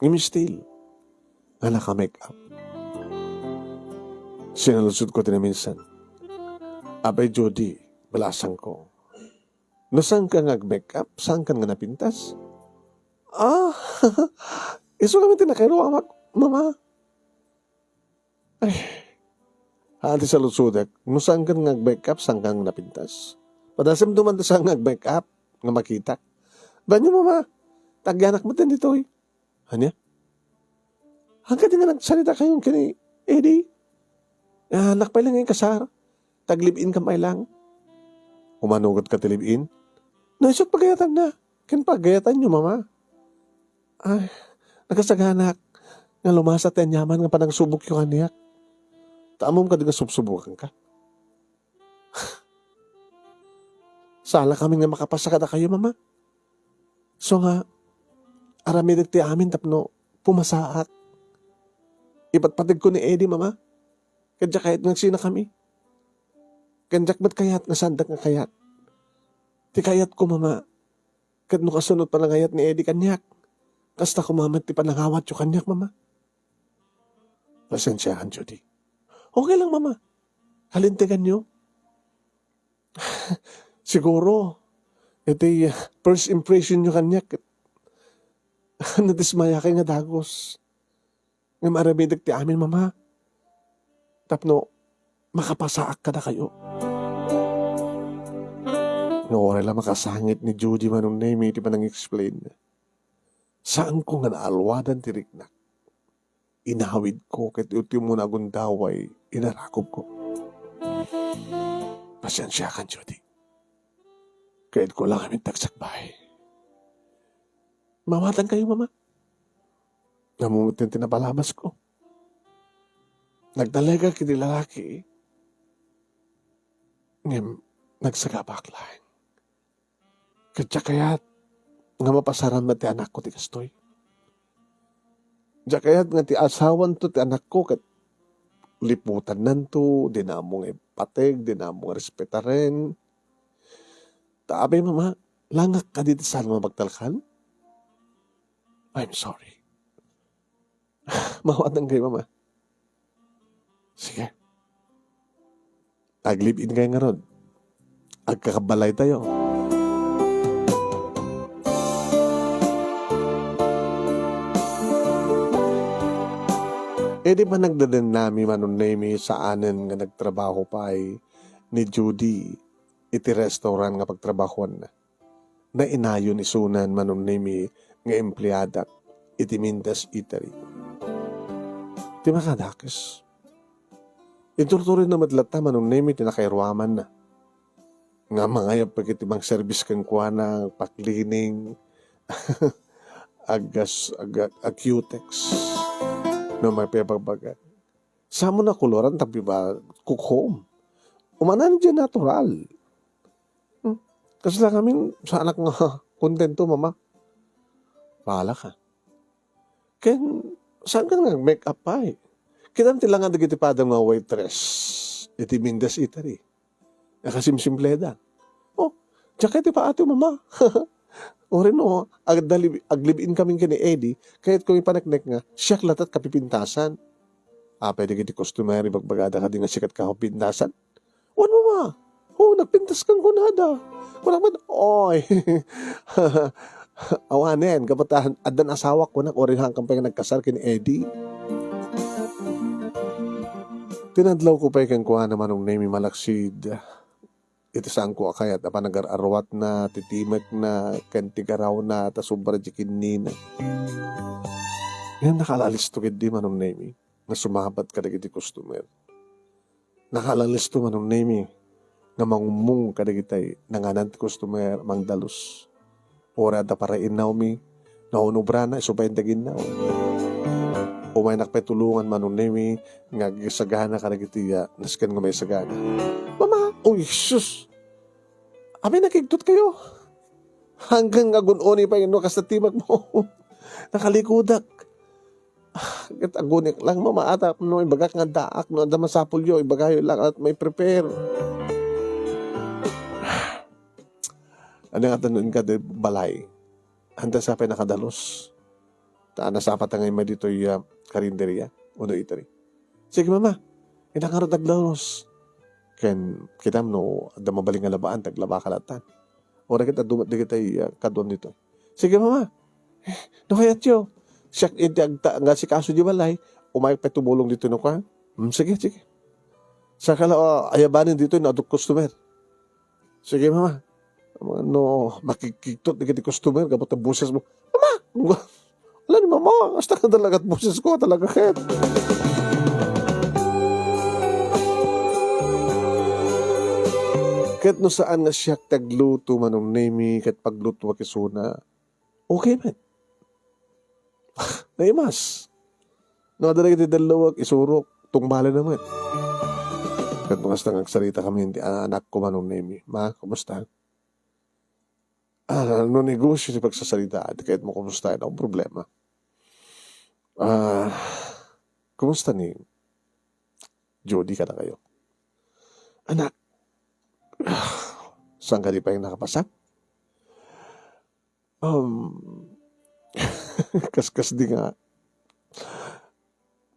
Ngimi still. Anak ka make up. Sinalusod ko tinaminsan. Abay Judy, balasang ko. No saan ka nag-make up? Saan ka nga napintas? Iso kami tinakairuwa mama. Ay, hati sa lusudak, no saan kang nag-make up, saan kang napintas? Padasam duman saan nag-make up, nga makita. Banyo mama, tagyanak mo din dito eh. Hanya? Hanggang din nga nagsalita kayong kini Eddie. Anak pa lang yung kasar. Taglib-in ka may lang. Umanugot ka tilib-in. Naisok pagayatan na. Ken pagayatan nyo mama. Ay, nagasaganak. Nga lumasa tayo nyaman nga panang subok yung aniyak. Taamom ka din nga subsubukan ka. Sala kami nga makapasa ka na kayo, mama. So nga, aramidag ti amin tapno pumasaak. Ipatpatig ko ni Eddie, mama. Kadya kahit nagsina kami. Kadyak ba't kayat nga sandak nga kayat? Ti kayat ko, mama. Kadno kasunod pa lang kayat ni Eddie kanyak. Kasta ko, mama, ti panangawat yung kanyak, mama. Pasensyahan, Judy. Okay lang, mama. Halintigan nyo. Siguro, ito first impression nyo kanyak. Nadismaya kayo nga dagos. Nga maramidag ti amin, mama. Tapno, makapasaak ka na kayo. Nga wala lang makasangit ni Judy manong name, iti pa nang explain. Saan ko nga naalwadan ti riknak? Inawid ko, kahit uti mo na agundaway, inarakop ko. Pasensya ka, Judy. Kahit ko lang kami tagsakbay. Mawatan kayo, mama. Namumutin tinapalabas ko. Nagdalaga kiti lalaki. Ngem, nagsagabak lang. Kadya kaya't nga mapasaran na ti anak ko ti kastoy. Diya kaya't nga ti asawan to ti anak ko kat liputan nanto, dinamong ipateg, dinamong respetaren. Tabi, mama, langak ka dito saan mabagtalkan? I'm sorry. Mawatan kayo, mama. Sige. Taglip-in kayo nga ron. Agkakabalay tayo. Di ba nagdadan nami manunemi sa anen nga nagtrabaho pa ay ni Judy iti restaurant nga pagtrabahuan na. Na inayon isunan manunemi nga empleyada iti Mindas Eatery. Di makadakis. Ituturin na madlata manunemi tinakairuaman na. Nga mangayap pag iti mang service kang kuha na pa-cleaning Q-Tex. No, may pepabagan. Sa mo na kuluran, tapi ba, cook home. Umanan dyan natural. Kasi lang kami, sa anak nga, kontento, mama. Bahala ka. Kaya, saan ka nga make up pa eh? Kinam tilangan na gitipadang mga waitress. Iti Mindas Eatery. Nakasimsimpleda. Oh, tsaka iti pa ate, mama. O rin o, aglibin kaming kini Eddie, kahit kung ipanaknek nga, siyak latat kapipintasan. Pwede kiti customary, bagbagada ka din nga sikat ka pintasan. O ano ma? Nagpintas kang kunada. Kunang man, oy. Awanen, kapatahan, adan asawa ko na, o rin hanggang pa yung nagkasal kini Eddie. Tinadlaw ko pa yung kuha naman ng name malaksid. Ito saan ko kaya pa nag-arwat na, titimek na, kantigaraw na, tasubra jikin nina. Yan nakalalis to kid di manong name na sumabat ka na kiti customer. Nakalalis to manong name nga mangumung ka na kitay nanganan ti customer mangdalos. Ora da para inaw mi, naunubra na, isubayin dagin na. O may nakpetulungan manong name nga gisagana ka na kiti naskan nga may sagana. Mama, uy, sus! Abi, nakigtot kayo. Hanggang agun-oni pa yung nukas na timag mo. Nakalikudak. Agunik lang, mama, ata, no, ibagak nga daak, no, anda masapulyo, ibagayo lang at may prepare. Ano nga tanong ka, balay. Handa sa nakadalos. Taan na sa patangay mo dito yung karinderya. Uno itari. Sige, mama. Inakarot aglaos. Ken kitam no ada mabaling nga labaan taglaba kalatan. Ora kita dumat di kita kadon dito. Sige mama. No kayat yo. Siya inti agta nga si kaso di balay. Umay pa tumulong dito no ka. Sige. Sa kala ayabanin dito na aduk customer. Sige mama. No makikiktot di kiti customer kapag buses mo. Mama. Wala ni mama. Hasta ka talaga buses ko talaga ket. Kat no saan nga siya tagluto manong name kat pagluto kisuna. Okay man. Naimas. No, adala kiti dalawag isurok tungbala naman. Kat nung hasta nagsalita kami hindi anak ko manong name. Ma, kumusta? No negosyo si pagsasalita at kahit mo kumusta yun, ang problema. Kumusta ni Jody ka na kayo? Anak, saan ka di pa yung nakapasak? Kaskas di nga.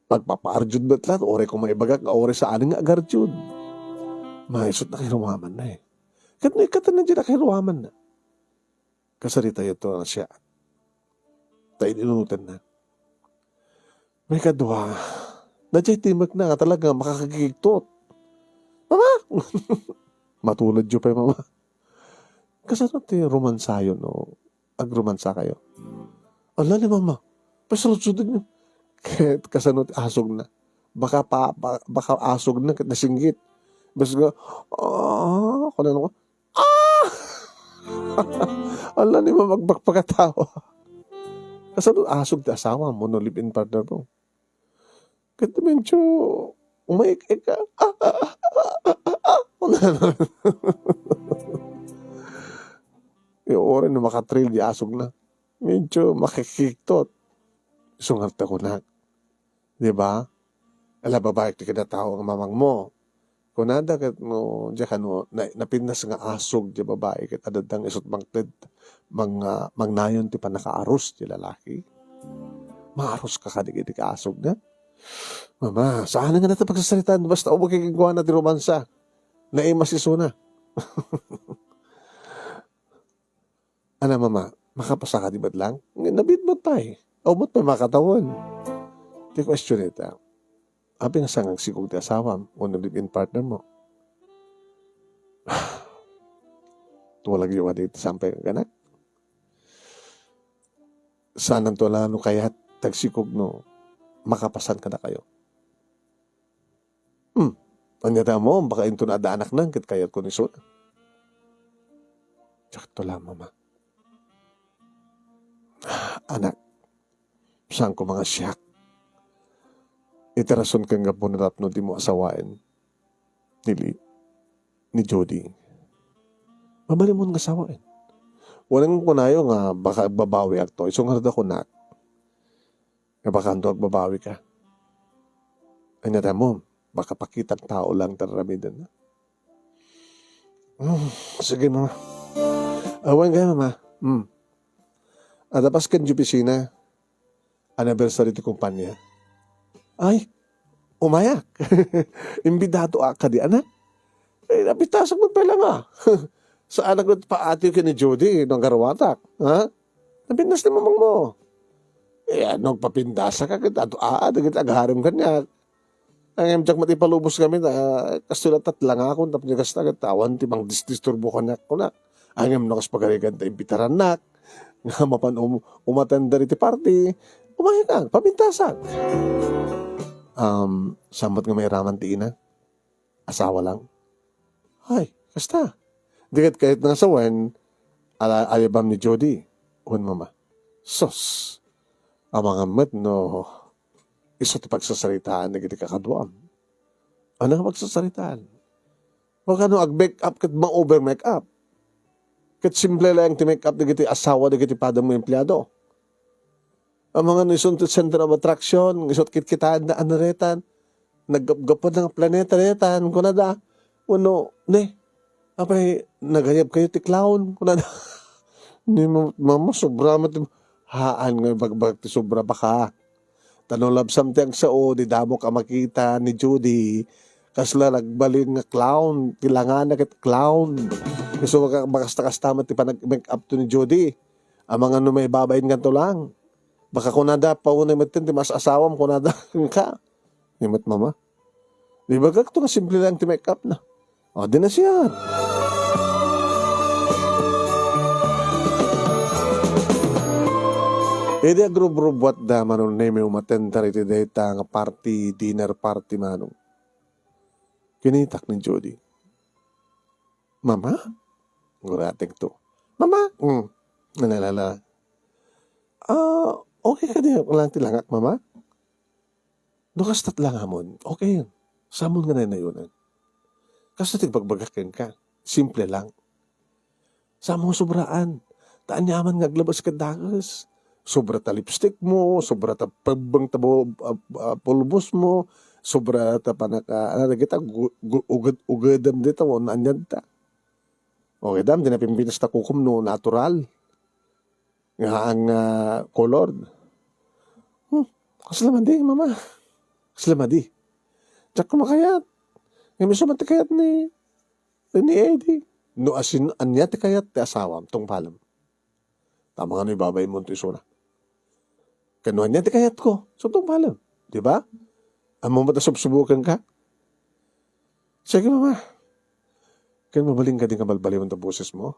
Pagpaparjud ba't lang, ore kung maibagak, ore sa aning agarjud. Maisot na kiruwaman na eh. Kat na ikatan na dyan na kiruwaman na. Kasarita ito na siya. Tayo ninunutan na. May kadwa. Nadya timak na nga talaga makakagigtot. Mama! Matulad yun pa mama. Kasano ti romansa yun, no? Agromansa kayo. Ala ni mama. Pasalot-sudod nyo. Kasano ti asog na. Baka asog na nasinggit. Basta nga, kunan ko. Ala ni mama magbakpakatawa. Kasano asog ti asawa mo, no live-in partner mo. Kaya medyo umaik-ik ka. Yung oras na makatrail di asog na. Medyo makikiktot. Sungarte ko na. Diba? Ala babae ti kada tao ang mamang mo. Kunada kat no, diya ka no, napindas nga asog di babae kat adadang isot mangted mangnayon ti panakaaros ti lalaki. Maaros ka kadigiti ka asog na. Mama, saan nga natin pagsasalitan? Basta o magkikagawa na ti romansa. Naimasiso na. Ana mama, makapasa ka di ba't lang? Nabitbot pa eh. O ba't pa makatawan? Ti question ita. Abi nga sangang sikog ti asawam o nag-live-in partner mo. Tuwalag yung dito sampay ang ganak. Saan ang tuwala no kaya tagsikog no makapasan ka na kayo. Anyata mo, baka into na anak nang kit kayat ko ni Suna. Tsaka lang, mama. Anak, saan ko mga siyak? Iterason kang nga po natapno di mo asawain. Ni Jody. Mamali mo nga asawain. Walang kunayo nga baka babawi ak to. Isong harda ko na. Nga baka ando agbabawi ka. Anyata mo, baka pakitang tao lang taramidan na. Sige mama. Awan kayo mama. Adapas kan jupisina. Anniversary ti kumpanya. Ay, umayak. Imbidado ka di anak. Eh, napitasag mo pala nga. Saan nagod pa ati ka ni Jody nung garawatak? Ha? Napindas ni mamang mo. Eh, anong papindasa ka kita? Dagit agharim ka niya. Ang emjak matipalubos kami na kasulatat lang ako. Tapos niya kastagat tawan timang disturbo ka na ako na. Ang em nakas pagarigan ta imbitaran nak. Nga mapan umatanda iti party. Umayak ang papintasan. Samot nga may raman ti ina. Asawa lang. Ay, kasta. Dikat kahit nga sawan, alibam ni Jody. Un mama. Sos. Ang mga mat no, iso ti pagsasaritaan na giti kakadwam. Ano nga pagsasaritaan? Wag ano ag-make up kat ma-over make up. Kat simple lang ti make up na giti asawa na giti padang mo empleyado. Ang mga nisong center of attraction, isot kitkitaan na anaretan, naggapgapad ng planeta retan, kunada, uno, apay, nagayab kayo ti clown, kunada, ni mama, sobra mati, haan nga bagbag ti sobra baka, tanong labsam ti ang sao, di damo ka makita ni Judy, kasla nagbalin nga clown, kilangan na kit clown, gusto makasta-kastamat ti panag-make up to ni Judy, ang mga may babayin nga to lang, baka kunada pa unay matin, di mas asawam kunada ka. Nimat mama. Di ba kak ito nga simple lang ti make up na. O, di na siya. Edi agro-bro buat da manong neme umatenta riti deta nga party, dinner party manong. Kinitak ni Jody. Mama? Ngurating to. Mama? Nalalala. Okay ka din. Walang tilangak, mama? Kastat lang hamon. Okay yun. Samon nga na yun. Kastat pagbagakin ka. Simple lang. Samong sobraan. Taan yaman nga glabas ka dagas. Sobra ta lipstick mo. Sobra ta pagbang tabo pulbos mo. Sobra ta panaka. Ano na kita? Ugadam dito mo. Naanyad ta. Okay, dam. Dinapimpinas ta kukum no. Natural. Nga ang kolor. Kaslaman di, mama. Kaslaman di. Tsak kumakayat. Ngayon sumat kayat ni Eddie. No asin, anya ti kayat ti asawam, tong palam. Tama nga no ibabay mo ito isura. Kanuan niya ti kayat ko, so tong palam. Di ba? Amo mo subukan ka? Sige mama. Kaya mabaling ka din kabalbaliw ang boses mo.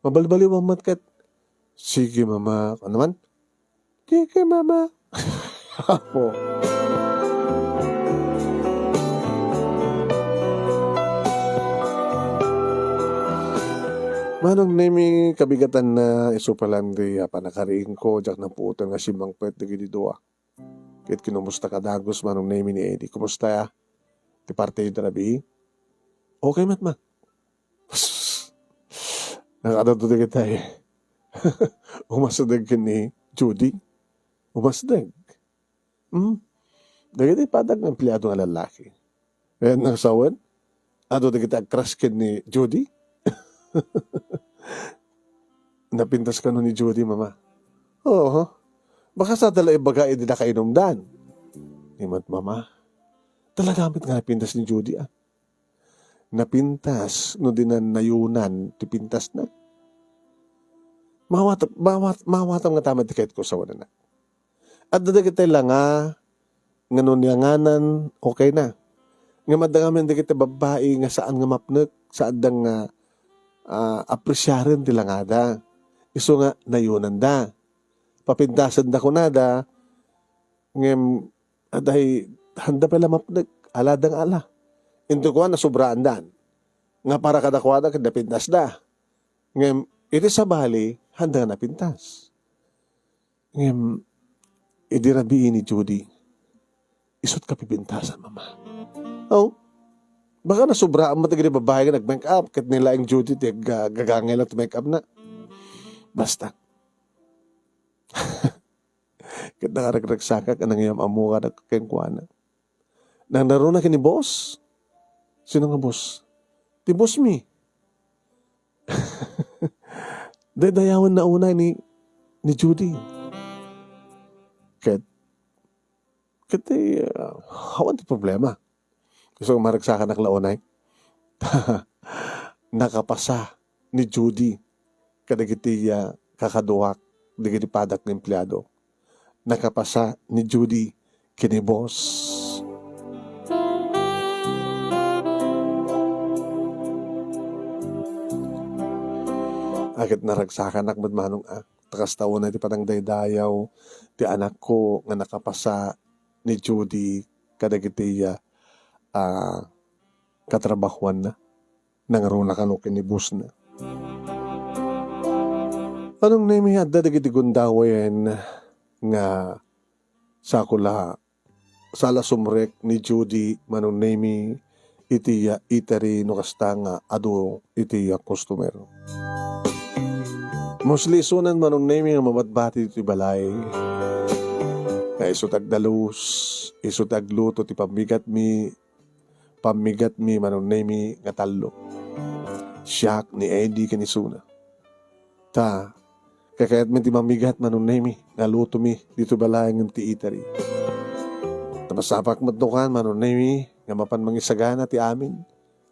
Mabalbaliw ang matkat. Sige mama. Ano naman? Sige mama. Apo. Manong nemi kabigatan na isupalan di panakariin ko jak na puto nga simang pwet di gididua. Kit kinumusta ka dagos manong nemi ni Eddie. Kumusta ya? Ti parte yung tarabi? Okay matma. Nakadato di kita eh. Umasadag ka ni Judy. Umasadag. Dagiti padag ng empleyado nga lalaki. Kaya nasawan? Ato di kita crush ka ni Judy? Napintas ka nun ni Judy, mama. Oo. Baka sa dala ibaga di na kainomdan. Imat, mama. Talagamit nga napintas ni Judy, ah. Napintas, no din na nayunan, tipintas na. Mawatam nga tama tikait ko sa wala na. At dadagitay lang nga nunianganan, okay na. Nga madagamin di kita babae nga saan nga mapnek, saan nga apresyarin di lang ada. Iso nga nayunan da. Papintasan da ko na da. Ngem, aday, handa pala mapnek, aladang ala. Into ko na sobraan dan. Nga para kadakwada kada pintas da. Ngem, iti sa bali, handa na pintas. Ngem, idirabiin ni Judy, isot ka pipintasan, mama. Oh, baka na sobraan mo tagay babae nga nag-make up, kat nila ang Judy, gagangay lang to make up na. Basta. Kat nakaragsagsaka ka nang iyam amuka na kakengkwana. Nang naroon na kini boss. Sino nga boss? Ti boss mi. Dayawan na una ni Judy. Kat hawan ti problema. Gusto kong maragsakan na klaunay. Nakapasa ni Judy kadagiti kakaduwak digiti padak ng empleyado. Nakapasa ni Judy kini boss. Agad naragsakan ak manong takas taon na ti patang daydayaw ti anak ko nga nakapasa ni Judy kadagiti katrabahuan na nangaruna kanukin ni boss na. Anong nami adda dagiti gundawen nga sakula sala sumrek ni Judy manong nami iti itari no kasta nga adu iti customer. Mostly sunan manong nami nga mamatbati iti balay. Kaya isutag dalus, isutag luto ti pamigat mi manong nami nga talo. Siyak ni Eddie kanisuna. Kakayat mi ti mamigat manong nami nga luto mi dito balay ng ti itari. Tamasapak matnukan manong nami nga mapan mangisagana ti amin.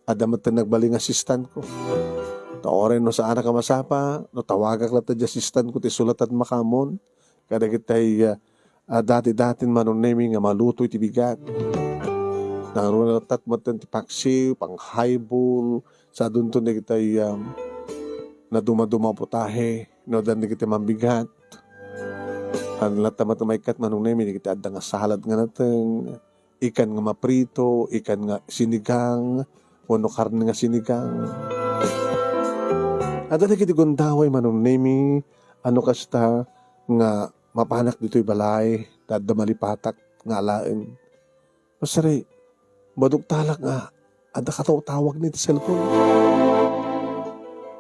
Adamat na nagbaling asistan ko. Taoren no sa anak ka masapa, no tawagak lang ti asistan ko ti sulat at makamon. Kadagitay dati-datin manong nami nga maluto iti bigat. Nangarunatat mo ti paksiw, pang highball, sa dun to na kitay na dumaduma putahe, no dan na kita mambigat. Ang latamat na may kat manong nami, na kita adda nga salad nga natin, ikan nga maprito, ikan nga sinigang, wano karne nga sinigang. At na kita gundaway manong nami, ano kasta nga mapanak dito'y balay, dadda malipatak nga alain. Masari, badug talak nga, ada katawag nito sa cellphone.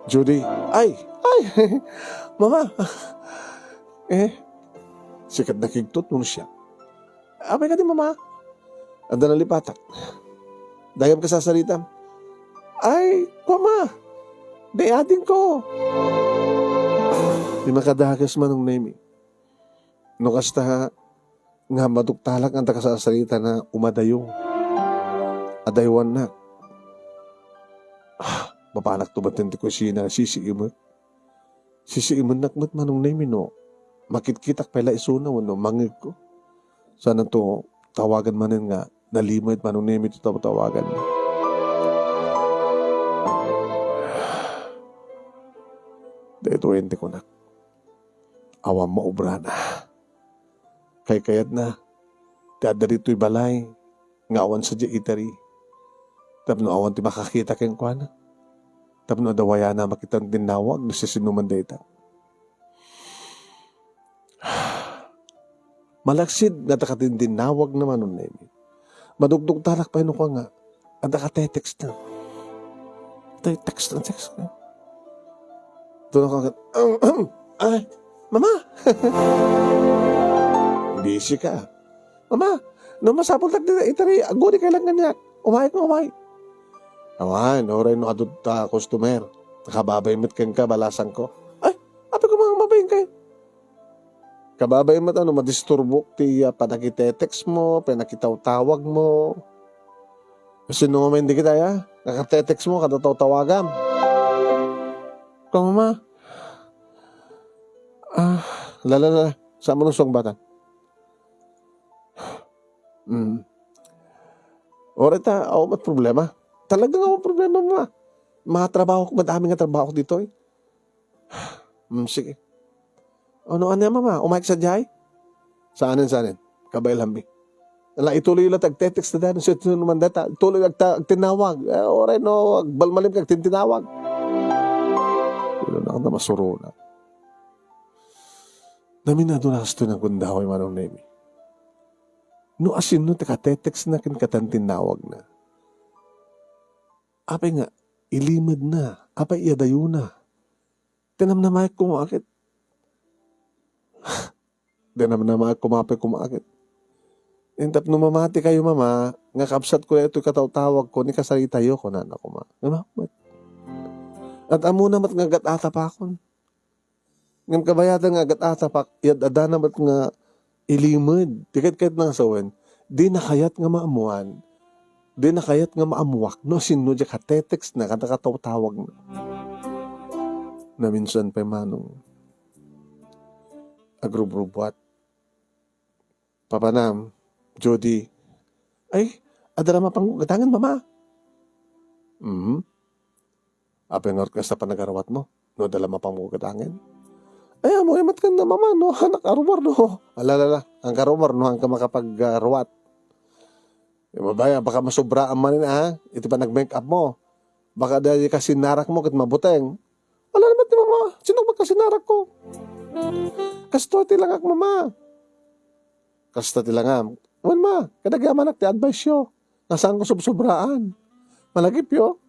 Judy, ay, mama, sikat na kigtot mo siya. Abay ka din, mama. Ada nalipatak. Dayam ka sa salita. Ay, mama, dayatin ko. Di makadagas manong nemi. No kasta nga madugtalak ang takasasalita na umadayo. Adaywan na. Mapanak tubatin ti kusina, sisiimot. Sisiimot nakmat manong nemi no. Makitkitak pala isuna no, mangig ko. Sana to, tawagan manin nga, nalimit manunimi ito tawagan. Dahil 20 ko na. Awam maubra na. Kayat na. Tiada rito'y balay. Ngawan sa itari. Tapno awan ti makakita kayong kwa na. Tapno adawaya na makitang dinawag na sinuman data. Malaksid nga takatin dinawag naman nun na yun. Madugdug talak pa yun ko nga. Ang nakatetext na. Text na. Doon ako agad, ay, mama! Busy ka. Mama, no masapol tak dito, itari, aguni kailang ganyan. Umay. Awan, oray no adud ta customer. Nakababay mit kang ka, balasan ko. Ay, api ko mga mabayin kayo. Kababay mo ano, madisturbok ti panakitetext mo, panakitaw-tawag mo. Kasi nung may hindi kita ya, nakatetext mo, katataw-tawagam. Kung mama, lalala, saan mo nung bata? Orita, ako mat problema. Talagang ako problema mo. Mga trabaho ko, madami nga trabaho ko dito eh. Sige. Ano mama? Umayk sa jay? Saanin? Kabay lambi. Wala, ituloy lang tag-text na dahil. Sino naman data? Ituloy tinawag. Oray no, balmalim kag tinawag. Pero na ako na masuro na. Naminado na kasto ng kundaway manong nemi. No asin no, teka-text na kin katantinawag na. Apay nga, ilimad na. Apay iadayo na. Tinamnamay kumakit. Tinamnamay kumakit. Intap no mamati kayo mama, nga kapsat ko na ito'y kataw-tawag ko, ni kasaritayo ko na ako ma. At amo namat nga gat-atapakon. Ngam kabayatan nga gat-atapak, yad-ada namat nga ilimad. Tikit-kit na sawen, di nakayat nga maamuan, di nakayat nga maamuak, no sino di katetext na, katakataw-tawag na. Na minsan pa manong agrubrubuat. Papanam, Jody, ay, adarama pang gatangan mama. Apenor ka sa panagarawat mo, no dala mapang gatangan. Ay, mo emat ka na mama, no, anak arumar, no. Alalala, ang karumar, no, ang ka makapag-rawat. Mabaya, baka masubraan man ha, ito pa nag-make up mo. Baka dahil kasinarak mo, kat mabuteng. Wala naman ni mama, sino magkasinarak ko? Kasto lang ak mama. Kasto lang am. Wan ma, kadagaman ak ti advice yo. Nasaan ko subsobraan. Malagip yo.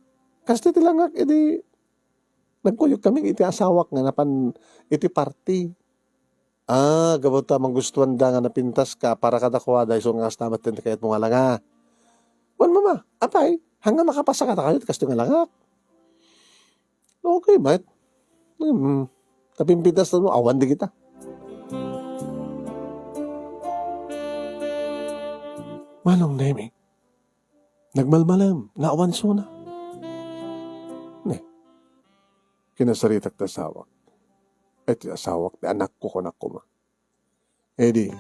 Kasto lang ak, edi nagkuyog kami iti asawak nga napan iti party. Gabot tamang gustuan da nga napintas ka para kadakwada iso nga astamat tin kayat mo nga langa. Wan mama, apay, hanggang makapasa ka kayo kasto nga langak. Okay, mat. Tapimpintas na mo, awan di kita. Manong nemi, nagmalmalam, naawan suna. Ne, kinasaritak na asawak. Ito asawak, na anak ko kunak ko ma. Edi,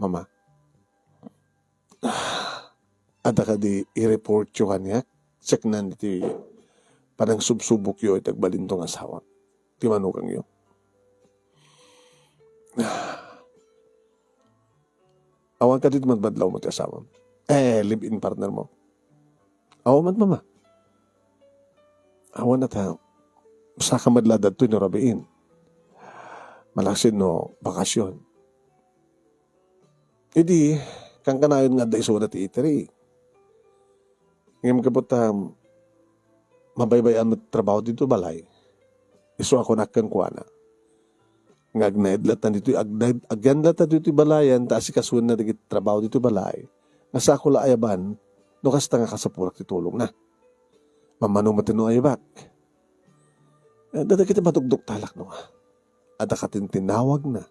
mama, ada ka di i-report yung kanya, seknan iti parang subsubok yun, itagbalintong asawa. Ti manukang yun. Awan ka dito madbadlaw mo ti asawa. Live-in partner mo. Awan mama. Awan na tayo. Sa kamadladad to rabiin. Malaksin no, bakasyon. Idi, kang kanayon nga da iso na ti iteri. Ngayon kapot mabaybayan mo trabaho dito balay. Iso ako nakang kuwana. Ngagnaidlat na dito, agyandat na dito balayan, taas ikasuan na digit trabaho dito balay. Nga sa ako laayaban, no kasta nga kasapurak titulong na. Mamano matino ayabak. Dada kita matugdok talak no. Ada ka tinawag na.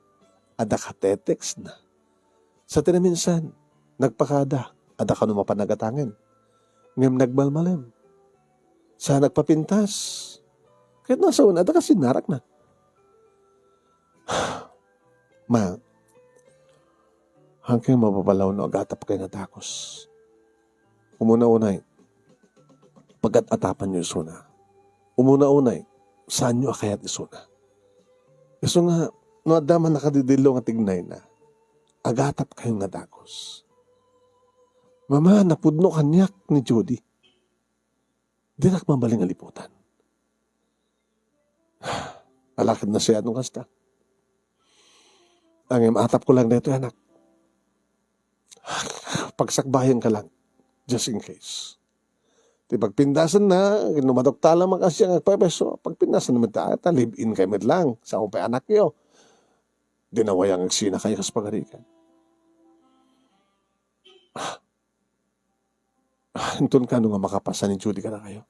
Ada ka tetext na. Sa tinaminsan, nagpakada. Ada ka mapanagatangan. Ngayong nagbalmalim. Sa nagpapintas. Kahit nasa una, ada ka sinarak na. Ma, hanggang mapapalaw no agatap kayo na takos. Umuna-unay, pagat-atapan nyo isuna. Umuna-unay, saan nyo akayat isuna. Iso nga, no adaman nakadidilo nga tignay na, agatap kayo nga takos. Mama, napudno kanyak ni Judy. Dinak mabaling aliputan. Alakad na siya nung kasta. Ang atap ko lang na ito, anak. Pagsakbayan ka lang, just in case. Di pagpindasan na, numadokta lang makasya ng peso, pagpindasan naman tayo, live-in kayo lang, sa umpay anak niyo. Dinawayang agsina kayo kas pagarikan. Intun ka nung makapasa ni Judy ka na kayo.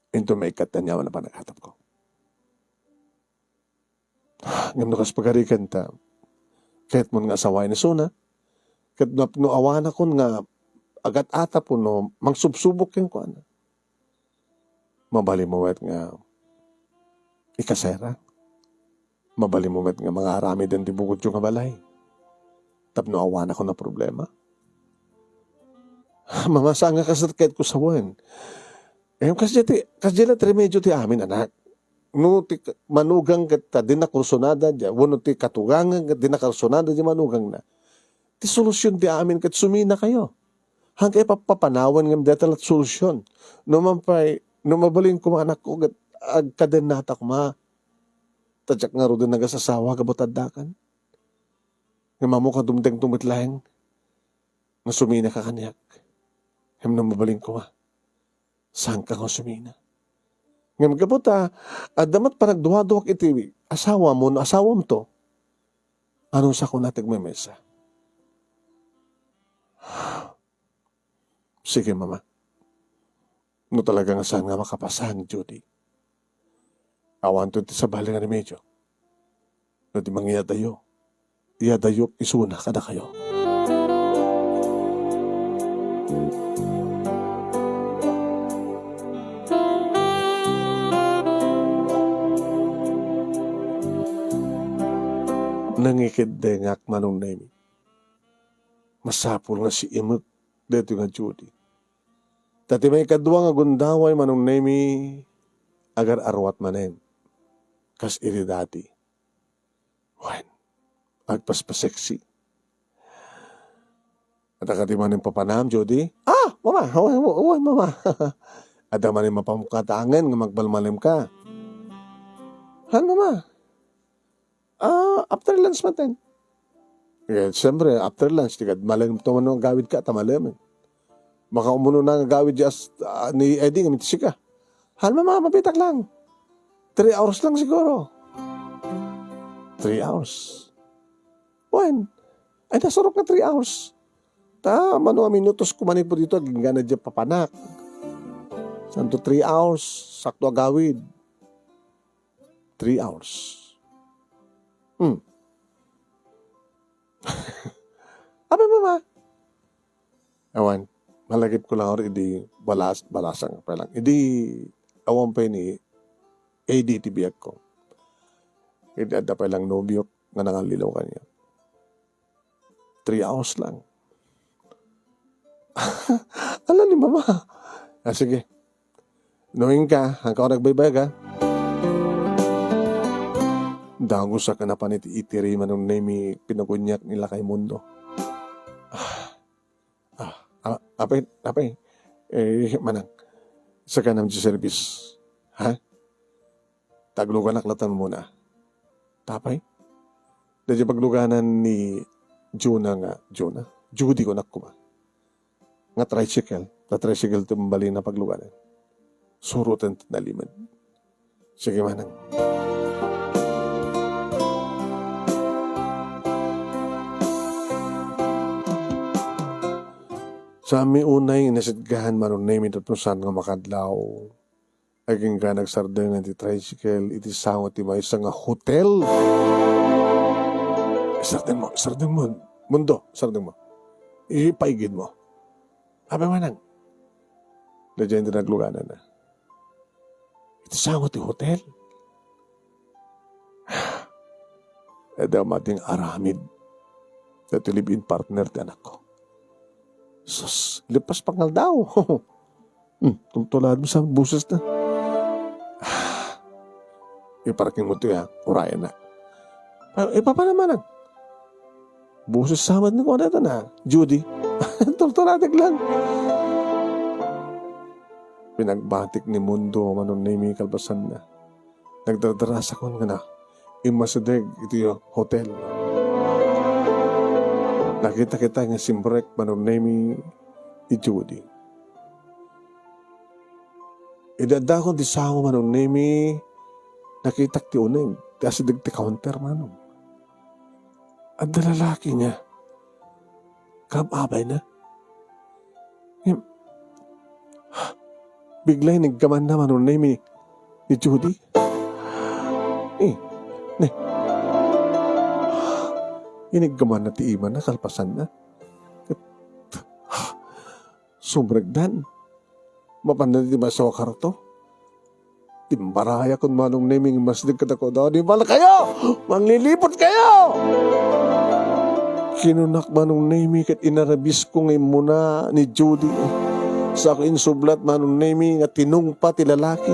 Intun may ikat na niya na panaghatap ko. Ngayon kas pagarikan ta, kahit mo nga asaway ni Suna, kahit no awan ako nga agat ata po no, mangsubsubok yung kuana. Mabali mo wet nga ikasera. Mabali mo wet nga mga arami din di bukod yung kabalay. Tapno awan ako na problema. Mamasa nga kasarkait ko sa wan. Kasi la tremedyo ti amin anak. No ti manugang kita din na kursunada dya. Wano ti katugangan din na kursunada dya manugang na. Ti solusyon ti amin kat sumina kayo. Hanggang papapanawan ng detalat solusyon. No mabalin ko mga anak ko agkaden nata ko ma. Tadyak nga ro din nagasasawa kabutadakan. Nga mamuka dumdeng tumitlaeng. Nga sumina ka kanyak. Hem na mabalin ko ma. Saan ka nga sumina? Ngayon kabuta, damat pa nagduwa-duwak iti asawa mo, no asawam to. Anong sa ko natig may mesa? Sige, mama. No talaga nga saan nga makapasahan, Judy. Awan to sa bali nga ni medyo. No di mangyadayo. Iyadayo, isuna ka na kayo. Nangikidengak manong nemi. Masapul nga si imot dito nga Judy. Tati may kadwa nga gundaway manong nemi agar arwat manen. Kas iri dati. Wan, agpaspaseksi. At akati manin papanam, Judy. Mama, mama. At manin mapamukatangan nga magbalmalim ka. Han, mama. After lunch matin. Yeah, siyempre, after lunch, tigad malam ito man gawid ka, tamalam. Maka umuno na nga gawid ni Eddie, nga mitisi ka. Han, mama, mapitak lang. 3 hours lang siguro. 3 hours. When? Ay, nasurok na 3 hours. Mano minutos kumanin po dito, gingana dyan papanak. Santo 3 hours, sakto agawid. 3 hours. Abi mama. Awan, malagip ko lang ako, hindi balasang pa lang. Hindi, awan pa ni ADTB ako. Hindi ada pa lang nobyok nga nangalilaw kanya. 3 hours lang. Alam ni mama. Sige. Knowing ka, hanggang ako nagbaybay ka. Dago sa kanapan itiri manong nemi pinagunyak nila kay mundo. Apay, manang, sa kanam di service. Ha? Taglugan naklatan muna. Tapay? Dahil pagluganan ni Judy ko nakuma. Nga tricycle tumbali na pagluganan. Surutan nalimad. Sige manang. Sa amin unay, nasidgahan manon name ito saan nga makadlaw. Aging ka nagsardeng nga ti tricycle, iti sangot ti may isang hotel. Sardeng mo, mundo, sardeng mo. Ipaigid mo. Abi manang. Diyan din nagluganan na. Iti sangot ti hotel. daw mating aramid. Dati live-in partner ti anak ko. Sus, lipas pangal daw. Tungtulad mo sa buses na. Iparaking mo ito ya, uraya na. Pa naman ang buses samad ni ko na ito na, Judy. Tungtuladig lang. Pinagbatik ni Mundo manon na may kalbasan na. Nagdadarasa ko nga na. Imasadeg ito yung hotel. Nakita kita nga simbrek manon na ni Judy. Idada ko di sama manon na nakita ti uneng. Kasi digti counter manon. At lalaki niya. Kamabay na. Biglay nagkaman na manon na ni Judy. Iniggaman na ti iman na kalpasan na. Sumregdan. Mapandan di masokar to. Timbaraya kung manong naming masdig ka ko daw. Di bala kayo! Manglilipot kayo! Kinunak manong naming kat inarabis ko ngayon muna ni Judy. Sa ako insublat manong naming at tinungpa ti lalaki.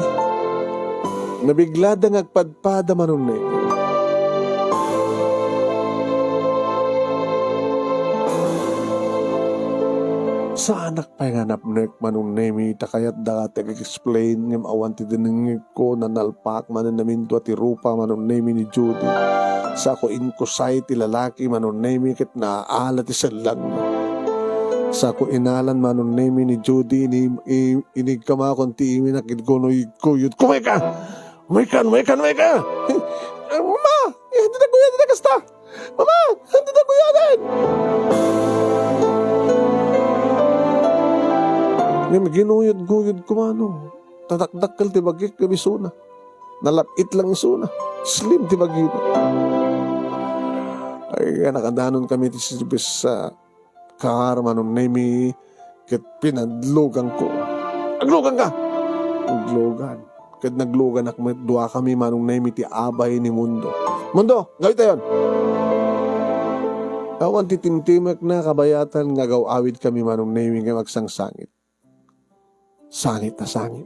Nabiglada ngagpadpada manong naming. Sa anak pa yung hanap nek manong nemi takayat dati explain ng awan ti dinengig ko na nalpak manon namin to at irupa manong nemi ni Judy. Sa ako inkusay ti lalaki manong nemi ket na alat ti salang. Sa ako inalan manong nemi ni Judy inig kamakon ti imi nakidgonoy kuyot. Kumay ka! Umay ka! Mama! Hindi na kuya! Hindi na kasta! Mama! Hindi na kuya din! Ginuyod-guyod ko mano. Tatakdakkel ti bagik kami suna. Nalapit lang isuna. Slim ti bagik. Ay nakadanon kami ti sibis sa kar manon nemi ket pinadlogan ko. Aglogan ka! Aglogan. Ket naglogan akmet dua kami manong nemi ti abay ni Mundo. Mundo, gawit tayon! Awan ti timtimek na kabayatan nga gawawid kami manong nemi nga magsangsangit. Sangit na sangit.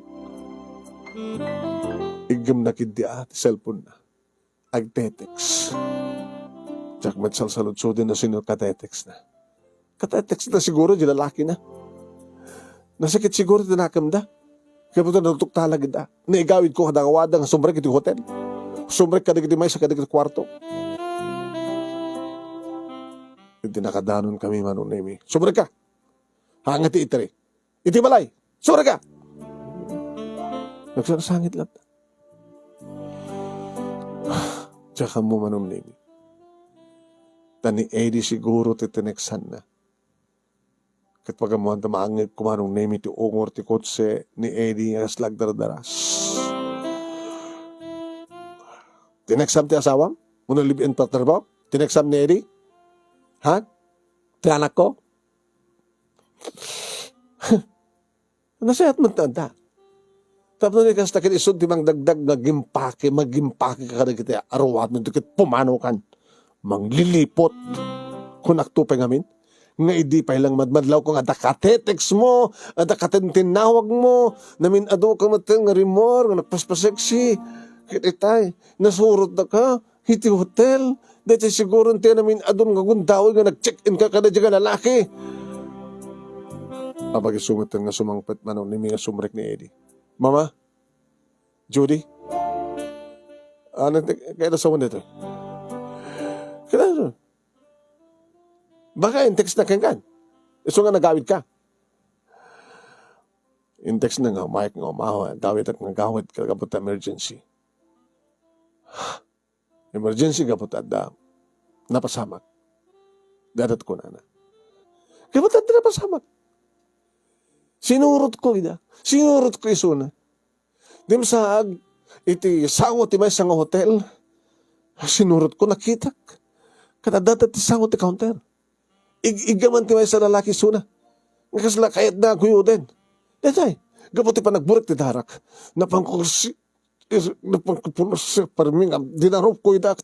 Igam na kidia at cellphone na. Agtetex. Tsak matsalsalutso din na sino katetex na. Katetex na siguro, di lalaki na. Nasakit siguro, tinakam da. Kaya po ito nalutok talagid da. Naigawid ko kadangawada nga sumbrek iti hotel. Sumbrek kadigiti may sa kadigiti kwarto. Hindi nakadanon kami manong nemi. Sumbrek ka. Hangati itari. Iti balay. Sura ka! Nagsasangit lang. Tsaka mo manong nini. Tani Eddie siguro titineksan na. Kat pagamuhan tamaangit kumanong nini ti ungor ti kotse ni Eddie as lagdardaras. Tineksam ti asawam? Muna live-in partner ba? Tineksam ni Eddie? Ha? Ti anak ko? Nasayat mo tanda. Tapos na ikas takit isod, timang dagdag magimpake ka kada kita arawat mo, dikit pumano kan. Manglilipot. Kung aktupay ngamin, nga idi pa ilang madmadlaw kung adakatetex mo, adakatentinawag mo, namin ado ka mateng nga rimor, nga nagpaspaseksi, kititay, nasurot na ka, hiti hotel, dati siguro tiyan namin adon nga gundaw, nga nag-check-in ka kada dyan lalaki. Kapag isungatan nga sumangpet manong ni mga sumrek ni Eddie. Mama? Judy? Kaya na sa one ito? Kaya baka in-text na kengkan. Iso nga nagawid ka. In-text na nga, Mike nga umawa. Gawid at nagawid ka kapot emergency. Emergency kapot at napasamak. Dadat ko na. Kapot at napasamak. Sinurot ko iso na. Dim saag, iti sango ti may sang hotel. Sinurot ko, nakitak. Katadata ti sango ti counter. Igaman ti may sa lalaki iso na. Ngasla kayat na kuyo din. Detay, gaputi pa nagburik ti darak. Napangkursi, napagkapunos sa parming, dinarop ko ida,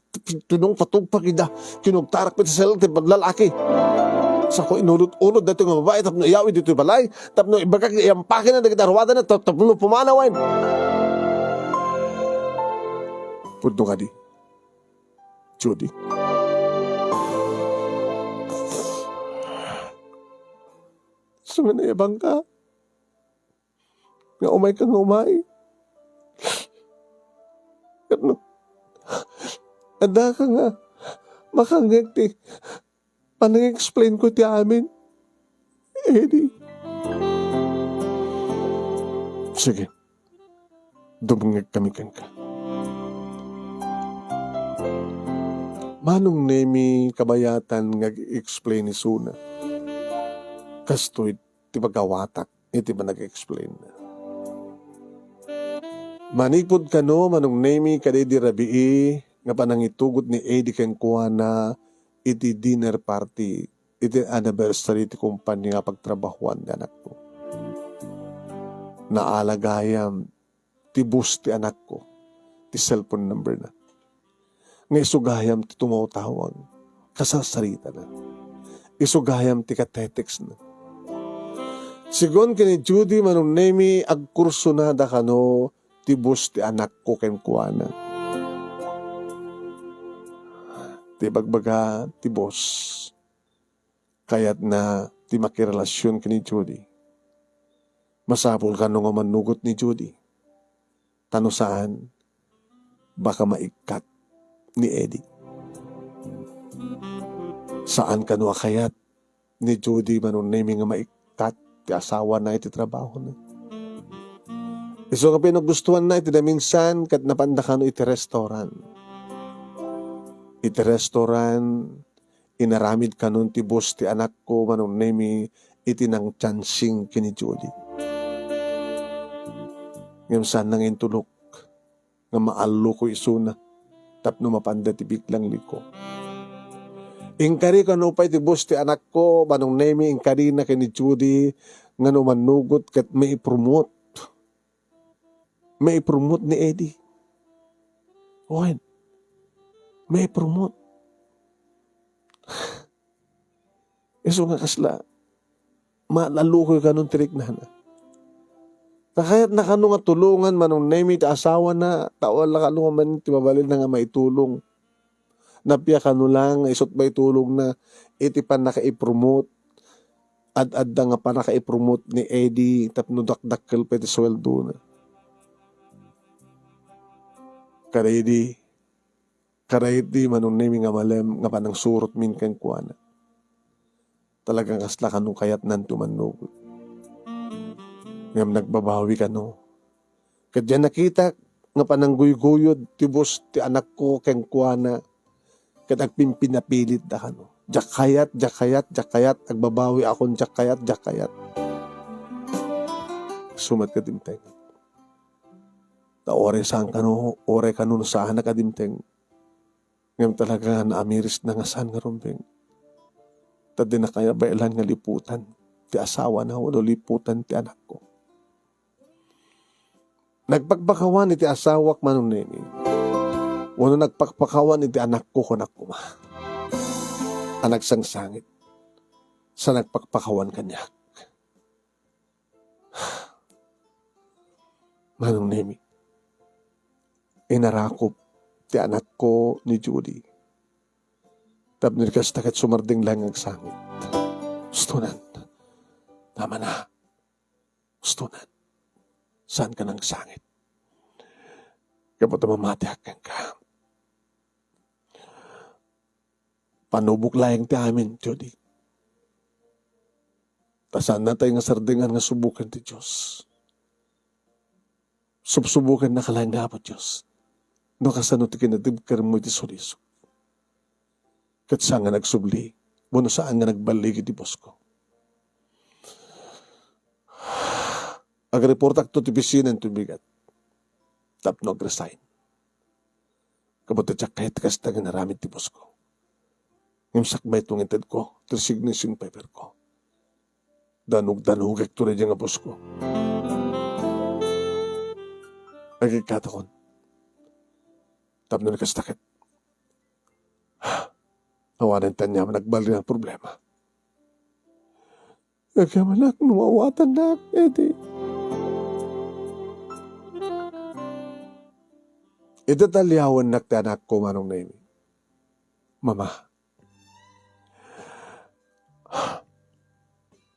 tunong patugpag ida, kinugtarak pa sa salati, lalaki. Sa ko inulot-ulot dito nga babae, tapno iyawi dito balay, tapno ibagak iyampakin na nagdarwada na, tapno pumanawan. Punto ka di, Judy. Sumanayabang ka, nga umay ka nga umay. Ano? Anda ka nga, makangag ti, panang-explain ko ti amin. Eddie. Sige, dumungag kami kang ka. Manong nemi kabayatan nga-explain ni Suna. Kastoy, ti magawatak, iti ba nag-explain na. Manipod ka no, manong nemi kaday di rabii, nga panangitugot ni Eddie keng kuwana, iti dinner party, iti anniversary ti kumpanya nga pagtrabahuan ni anak ko. Naalagayam, ti bus ti anak ko, ti cellphone number na. Nga isugayam ti tumawtawag, kasasarita na. Isugayam ti katetex na. Sigon kini Judy manong nemi agkurso na da kano ti bus ti anak ko ken kuana. Ti bagbaga ti boss. Kayat na ti makirelasyon kini Judy. Masapol ka nung manugot ni Judy. Tano saan baka maikat ni Eddie. Saan ka nung kayat ni Judy manong nemi nga maikat ti asawa na iti trabaho na. Iso nga pinagustuhan na iti na minsan kat napanda ka no iti restaurant. Iti restaurant, inaramid ka nun ti boss ti anak ko manong nemi iti nang chansing kini Judy. Ngayon saan nang intulok nga maalo ko isuna tapno mapanda ti biglang liko. Ingkari ka no pa iti boss ti anak ko manong nemi ingkari na kini Judy nga no manugot kat may promote ni Eddie. Owen, may promote. Iso nga kasla, malalukoy ka nung tirik na na. Kahit na kano nga tulungan manong nemi ti asawa na, tawala ka nung man ti mabalil na nga maitulong. Napya ka no lang, isot maitulong na, iti pa naka-i-promote. Ad-ad nga pa naka-i-promote ni Eddie, tapno dakdakkel pa iti sweldo na. Karaydi manong nemi nga malem nga panang surot min kang kuana. Talagang kasla ka nung kayat nan tumanugod. Ngam nagbabawi ka no. Kadya nakita nga panang guyguyod ti bus ti anak ko kang kuana. Kat agpimpinapilit da ka no. Jakayat, agbabawi akon jakayat. Sumat ka dimteng. Ta ore saan ka no, ore ka no saan nakadimteng. Ngayon talaga naamiris na nga saan nga rumbeng. Ta di na kaya bailan nga liputan. Ti asawa na wala liputan ti anak ko. Nagpagpakawan iti asawak manong nemi. Wala nagpagpakawan iti anak ko kunak kuma. Anak sang sangit. Sa nagpagpakawan kanya. Manong nemi. Inarakop ti anak ko ni Judy. Tapos kastakat sumarding lang ang sangit. Gusto nan. Tama na. Gusto nan. Saan ka nang sangit? Kapag mamatihakan ka. Panubok layang ti amin, Judy. Tasan na tayo nga sardingan nga subukan ti Diyos. Subsubukan na kalayang dapat Diyos. No kasano ti kinadibkar mo iti soliso. Kat saan nga nagsubli, wano saan nga nagbalik iti boss ko. Agreportak to ti pisinan to bigat. Tapno agresign. Kabuti tsak kahit kasta nga naramit ti boss ko. Ngimsak ba itong intad ko, ti signature paper ko. Danug-danugag to rin nga boss ko. Agikatakon. Tapno na kastakit. Awanan tanya nagbali ng problema. Nagkamanak, numawatan na, Eddie. Ito talyawan naktanak ko manong na ini. Mama.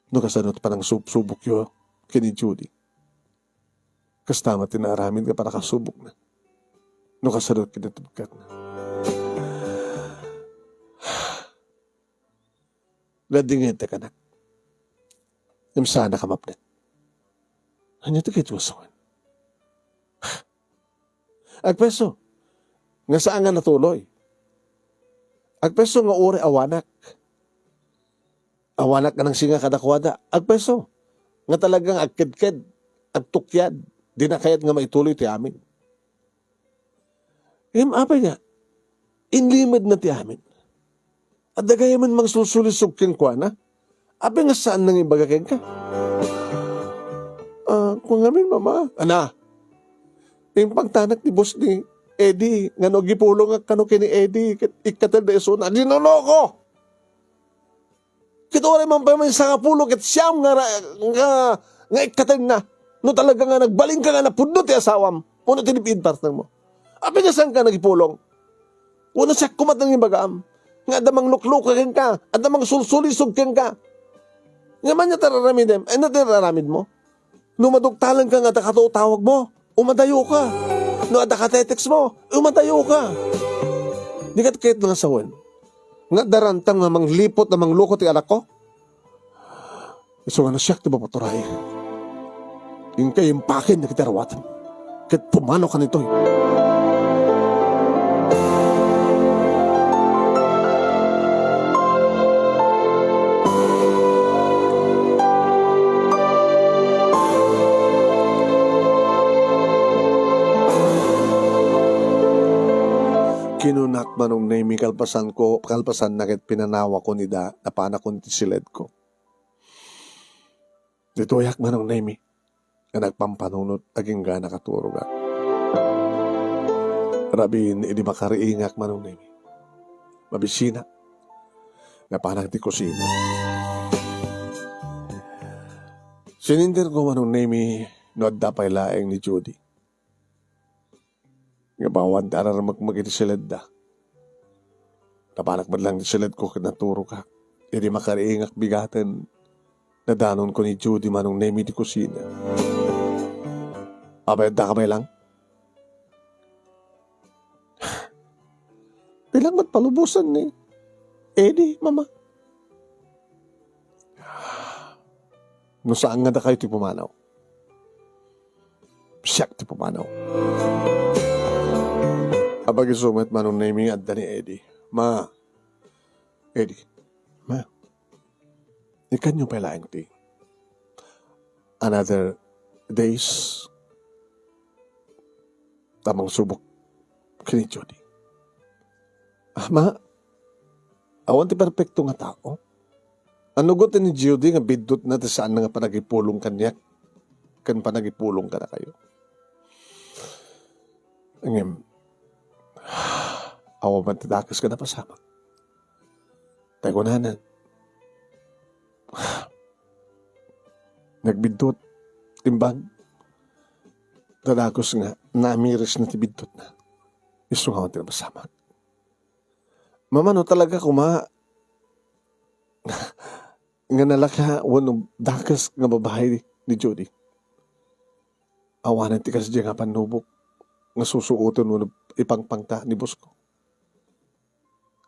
No kasanot pa ng subok yun kini Judy. Kastama tinaramin ka para kasubok na. No kasanot kinatubkat na. Ladingin ta ka na. Sana ka mapnet. Ano ito kayo tuwasawan? Agpeso, nga saan nga natuloy? Agpeso nga uri awanak. Awanak ka ng singa kadakwada. Agpeso, nga talagang agked-ked, agtukyad, di na kaya't nga maituloy ti amin. Apay nga, inlimad na ti amin. At dagayaman mang susulisog keng kwa na, apay nga saan nang ibagakin ka? Kung amin, mama. Ana, yung pagtanak ni boss ni Eddie, nga no gipulong nga kano kini Eddie, ikatal na iso na, linuloko! Kito rin man pa man sa kapulo, kit siyam nga ikatal na, no talaga nga nagbaling ka nga na pudno ti asawam, puno tinipid partner mo. Apay nga saan ka nagipulong? Puno siya kumat ng ibagaam. Nga damang luklukakin ka, at damang sulsulisog ka. Nga man niya tararamid em, ay natararamid mo. Lumadugtalan ka nga takatawag mo, umadayo ka. No, adakatetex mo, umadayo ka. Di ka kahit mga sawan. Nga darantang nga manglipot na manglukot yung anak ko. So nga nasyak di ba paturay? Yung kayong pakin na kitarawatan. Kahit pumano ka nito eh. Kinunak manong name kalpasan na kit pinanawa ko ni da, napana ko ti siled ko. Dito yak manong name, na nagpampanunot, aging gana katuro ka. Rabin, hindi makariingak manong name. Mabisina, napanang ti kusina. Sinindir ko manong name, no adapay laeng ni Judy. Nga bawan tarar magmagiti silad da. Tapanak man lang silad ko kinaturo ka. Hindi makariingak bigatan na danon ko ni Judy manong nemi di kusina. Abayad da kamay lang? Bilang mat palubusan ni Eddie, mama. No saan nga da kayo ti pumanaw? Siyak ti pumanaw. Abag isumat manong naming adda ni Eddie. Ma, Eddie, ma, ikan nyo palaing ti. Another days, tamang subok kini Judy. Ma, awan ti perfecto nga tao. Anugot ni Judy nga bidot na ti saan nga panagipulong kanyak. Kan panagipulong ka na kayo. Angem, awa man tadakas ka na pasama. Tayo nanan. Nagbidot. Timbang. Tadakos nga. Namiris na tibidot na. Gusto nga natin na pasama. Mama, no talaga kuma. Nga nalaka. Wano dakas nga babahay ni Judy. Awanan ti kasi nga panubok. Nga susuoton wano ipangpangta ni boss ko.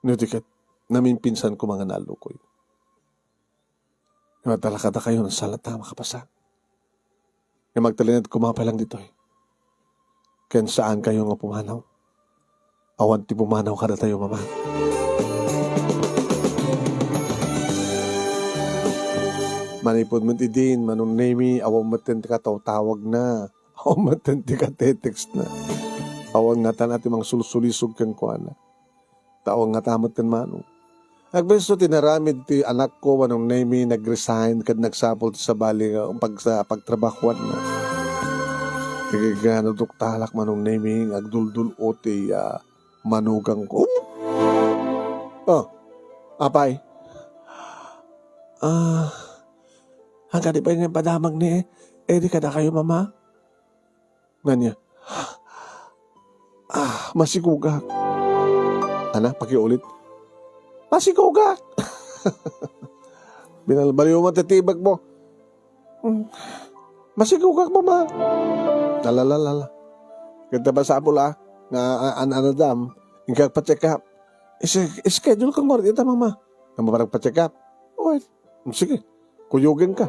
Nutikat, namin pinsan ko mga nalukoy. Talakada kayo ng salata makapasa. Nga magtalinad kumapa lang dito eh. Kaya saan kayo nga pumanaw? Awan ti pumanaw kada tayo, mama. Manipod mo ti din, manong nemi, awan matin ti katawag na. Awan matin ti katetext na. Awan nga tan ati mang sulsulisog kang kuana. Tawang nga tamot kan manong. Agbeso tinaramid ti anak ko wanong nemi nag-resign kad nagsapol sa bali sa pagtrabahuan na. Kaya naduktalak manong nemi agduldul o ti manugang ko. Oh, apay. Hanggang di pa yung padamag ni di ka na kayo, mama? Nganya. Masigugak. Ana, pakiulit. Masigugak. Binalbaliw mo tatibag mo. Masigugak, mama. Lalalala. Kita ba sa pula nga anadam, hingga pa-check up. Schedule kang mo dito, mama. Nga parang pa-check up. Okay, sige. Kuyugin ka.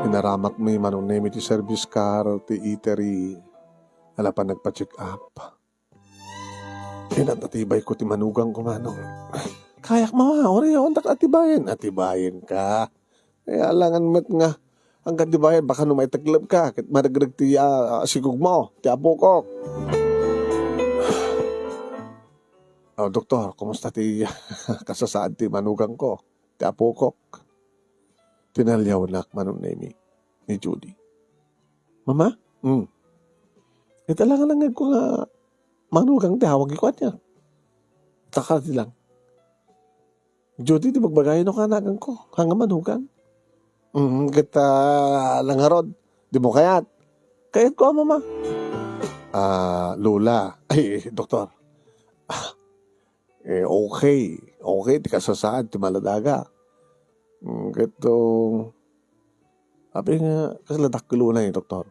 Inaramak mo yung manong name iti service car, ti eatery. Ala pa nagpa-check up. Inatatibay ko ti manugang ko manong. Kayak mama, ori yun, atibayin. Atibayin ka. Kaya alangan mat nga. Hanggang tibayin, baka nung may taglab ka. Kit madagrag ti sigug mo, ti apokok. Oh, doktor, kumusta ti kasasaan ti manugang ko? Ti apokok. Tinalyaw nak manong name ni Judy. Mama? Ito lang ko nga manugang ti hawag ikuan niya. Takati lang. Judy, di magbagay no kanagang ko. Hanga manugang. Kita lang harod. Di mo kayat. Kayat ko, mama. Lola. Ay, doktor. Okay. Okay, di kasasaan, ti maladaga. Ito, sabi nga, kasaladak ko na doktor.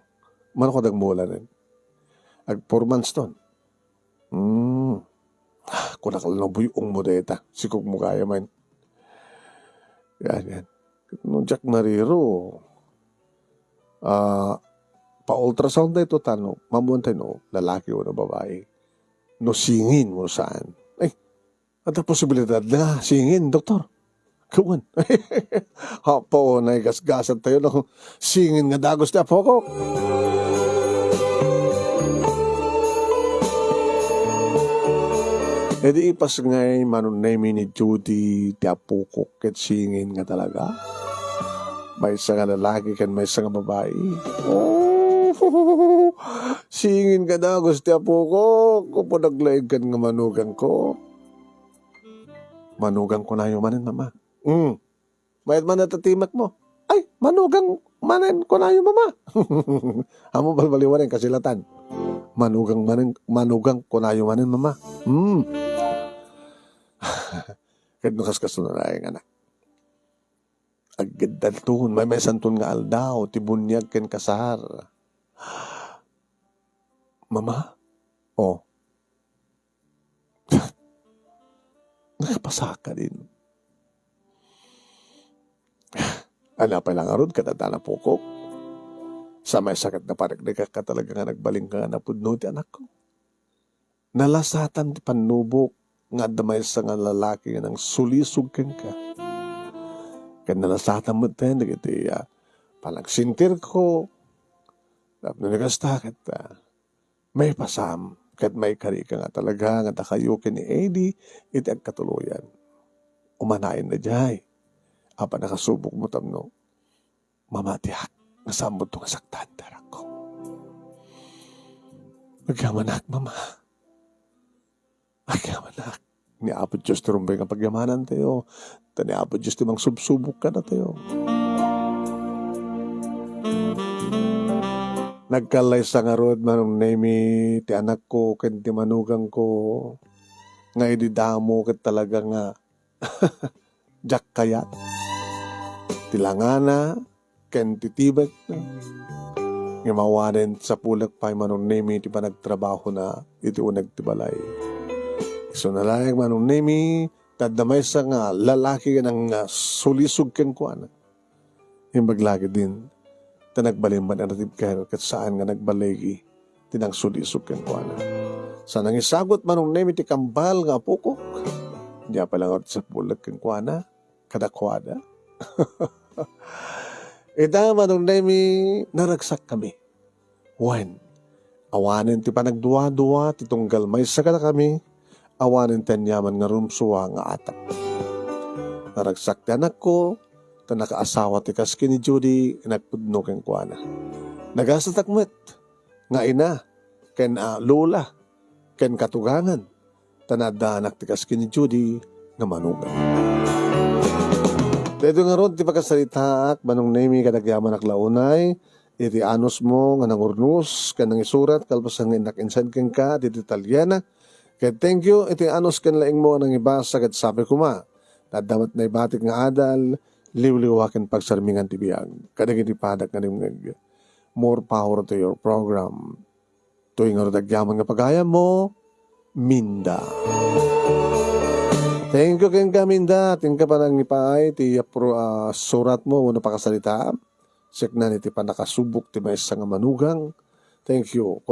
Mano ko dagmula rin. Ag 4 months ton. Kung nakalano buyong mo deta. Sikog mo kaya man. Yan. Nung Jack Mariro, pa-ultrasound na ito, mamuntay no, lalaki o na babae. No, singin mo saan. Ay, at posibilidad na singin, doktor. Kuman. Hapo, naigasgasan tayo no, singin nga dagos na po ko. E di ipas ngay manunay ni Judy ti apukok ket singin nga talaga. May isa nga lalaki kan may isa nga babae. Singin ka na gusto apukok. Kung po naglaig kan nga manugang ko. Manugang ko na yung manin, mama. Mayat man natatimak mo. Ay, manugang manin ko na yung mama. Amo balbaliwan yung kasilatan. Manugang ko na yung manin, mama. Kahit nakaskas na rin, anak. Agad dalton, may santun nga aldaw, tibunyag ken kasar. Mama? Oh. Nakapasaka din. Ala pa lang arod, katadana pokok. Sa may sakit na parang ka talaga nga nagbaling ka na pudno ti anak ko. Nalasatan ti panubok nga damay sa nga lalaki nga nang sulisog ken ka. Kaya nalasatan mo tayo, nagiti palagsintir ko. Nagasta kita. May pasam. Kat may kari ka nga talaga nga takayukin ni Eddie, iti ang katuluyan. Umanayin na jay. Apa nakasubok mo tamno. Mamatiyak. Nasambot to nga saktan tarak ko. Magyamanak, mama. Magyamanak. Ni Apo Diyos turumbay nga pagyamanan tayo. Ni Apo Diyos timang subsubok ka na tayo. Nagkalay sa nga rod manong name ti anak ko ken ti manugang ko. Nga ididamo ket talaga nga jak kayat. Tilangana ken titibet na. Nga mawanen sa pulak pa manong name ti panagtrabaho na iti unag ti balay. So nalayag manong name tadamay sa nga lalaki ka ng sulisog ken kuana. Yung maglagi din nagbalimban ang natib kayo kat saan nga nagbalegi tinang sulisog ken kuana. Sa nangisagot manong name ti kambal nga pukok. Diya pa lang sa pulak ken kuana kadakwada. Ita manong name naragsak kami. When awanin ti panagduwa-duwa ti tunggal may sakata kami. Awanin tanyaman nga rumsuwa nga atak. Naragsak ti anak ko, ta nakaasawa ti kaski ni Judy, nagpudno ken kuana. Nagasatakmet, nga ina, ken lola, ken katugangan, tanadanak ti kaskin ni Judy nga manugang. Dito nga ron, ti pagkasalitaak, manong nemi kadagyaman launay, iti anos mo nga nangurnus, kanang isurat, kalpas ang inakinsan ken ka, iti Italiana. Kaya thank you, iti anos ken laing mo nang ibasa, kat sabi ko ma, nadamat na ibatik nga adal, liw-liwakin pagsarmingan ti biyag. Kadag iti padak nga nimngag, more power to your program. Tuwing nga dagyaman nga pagayam mo, Minda. Thank you ken ka, Minda. Tingka pa nang ipaay, ti surat mo, muna pakasalita. Sek na ti pa nakasubok, ti may nga manugang. Thank you.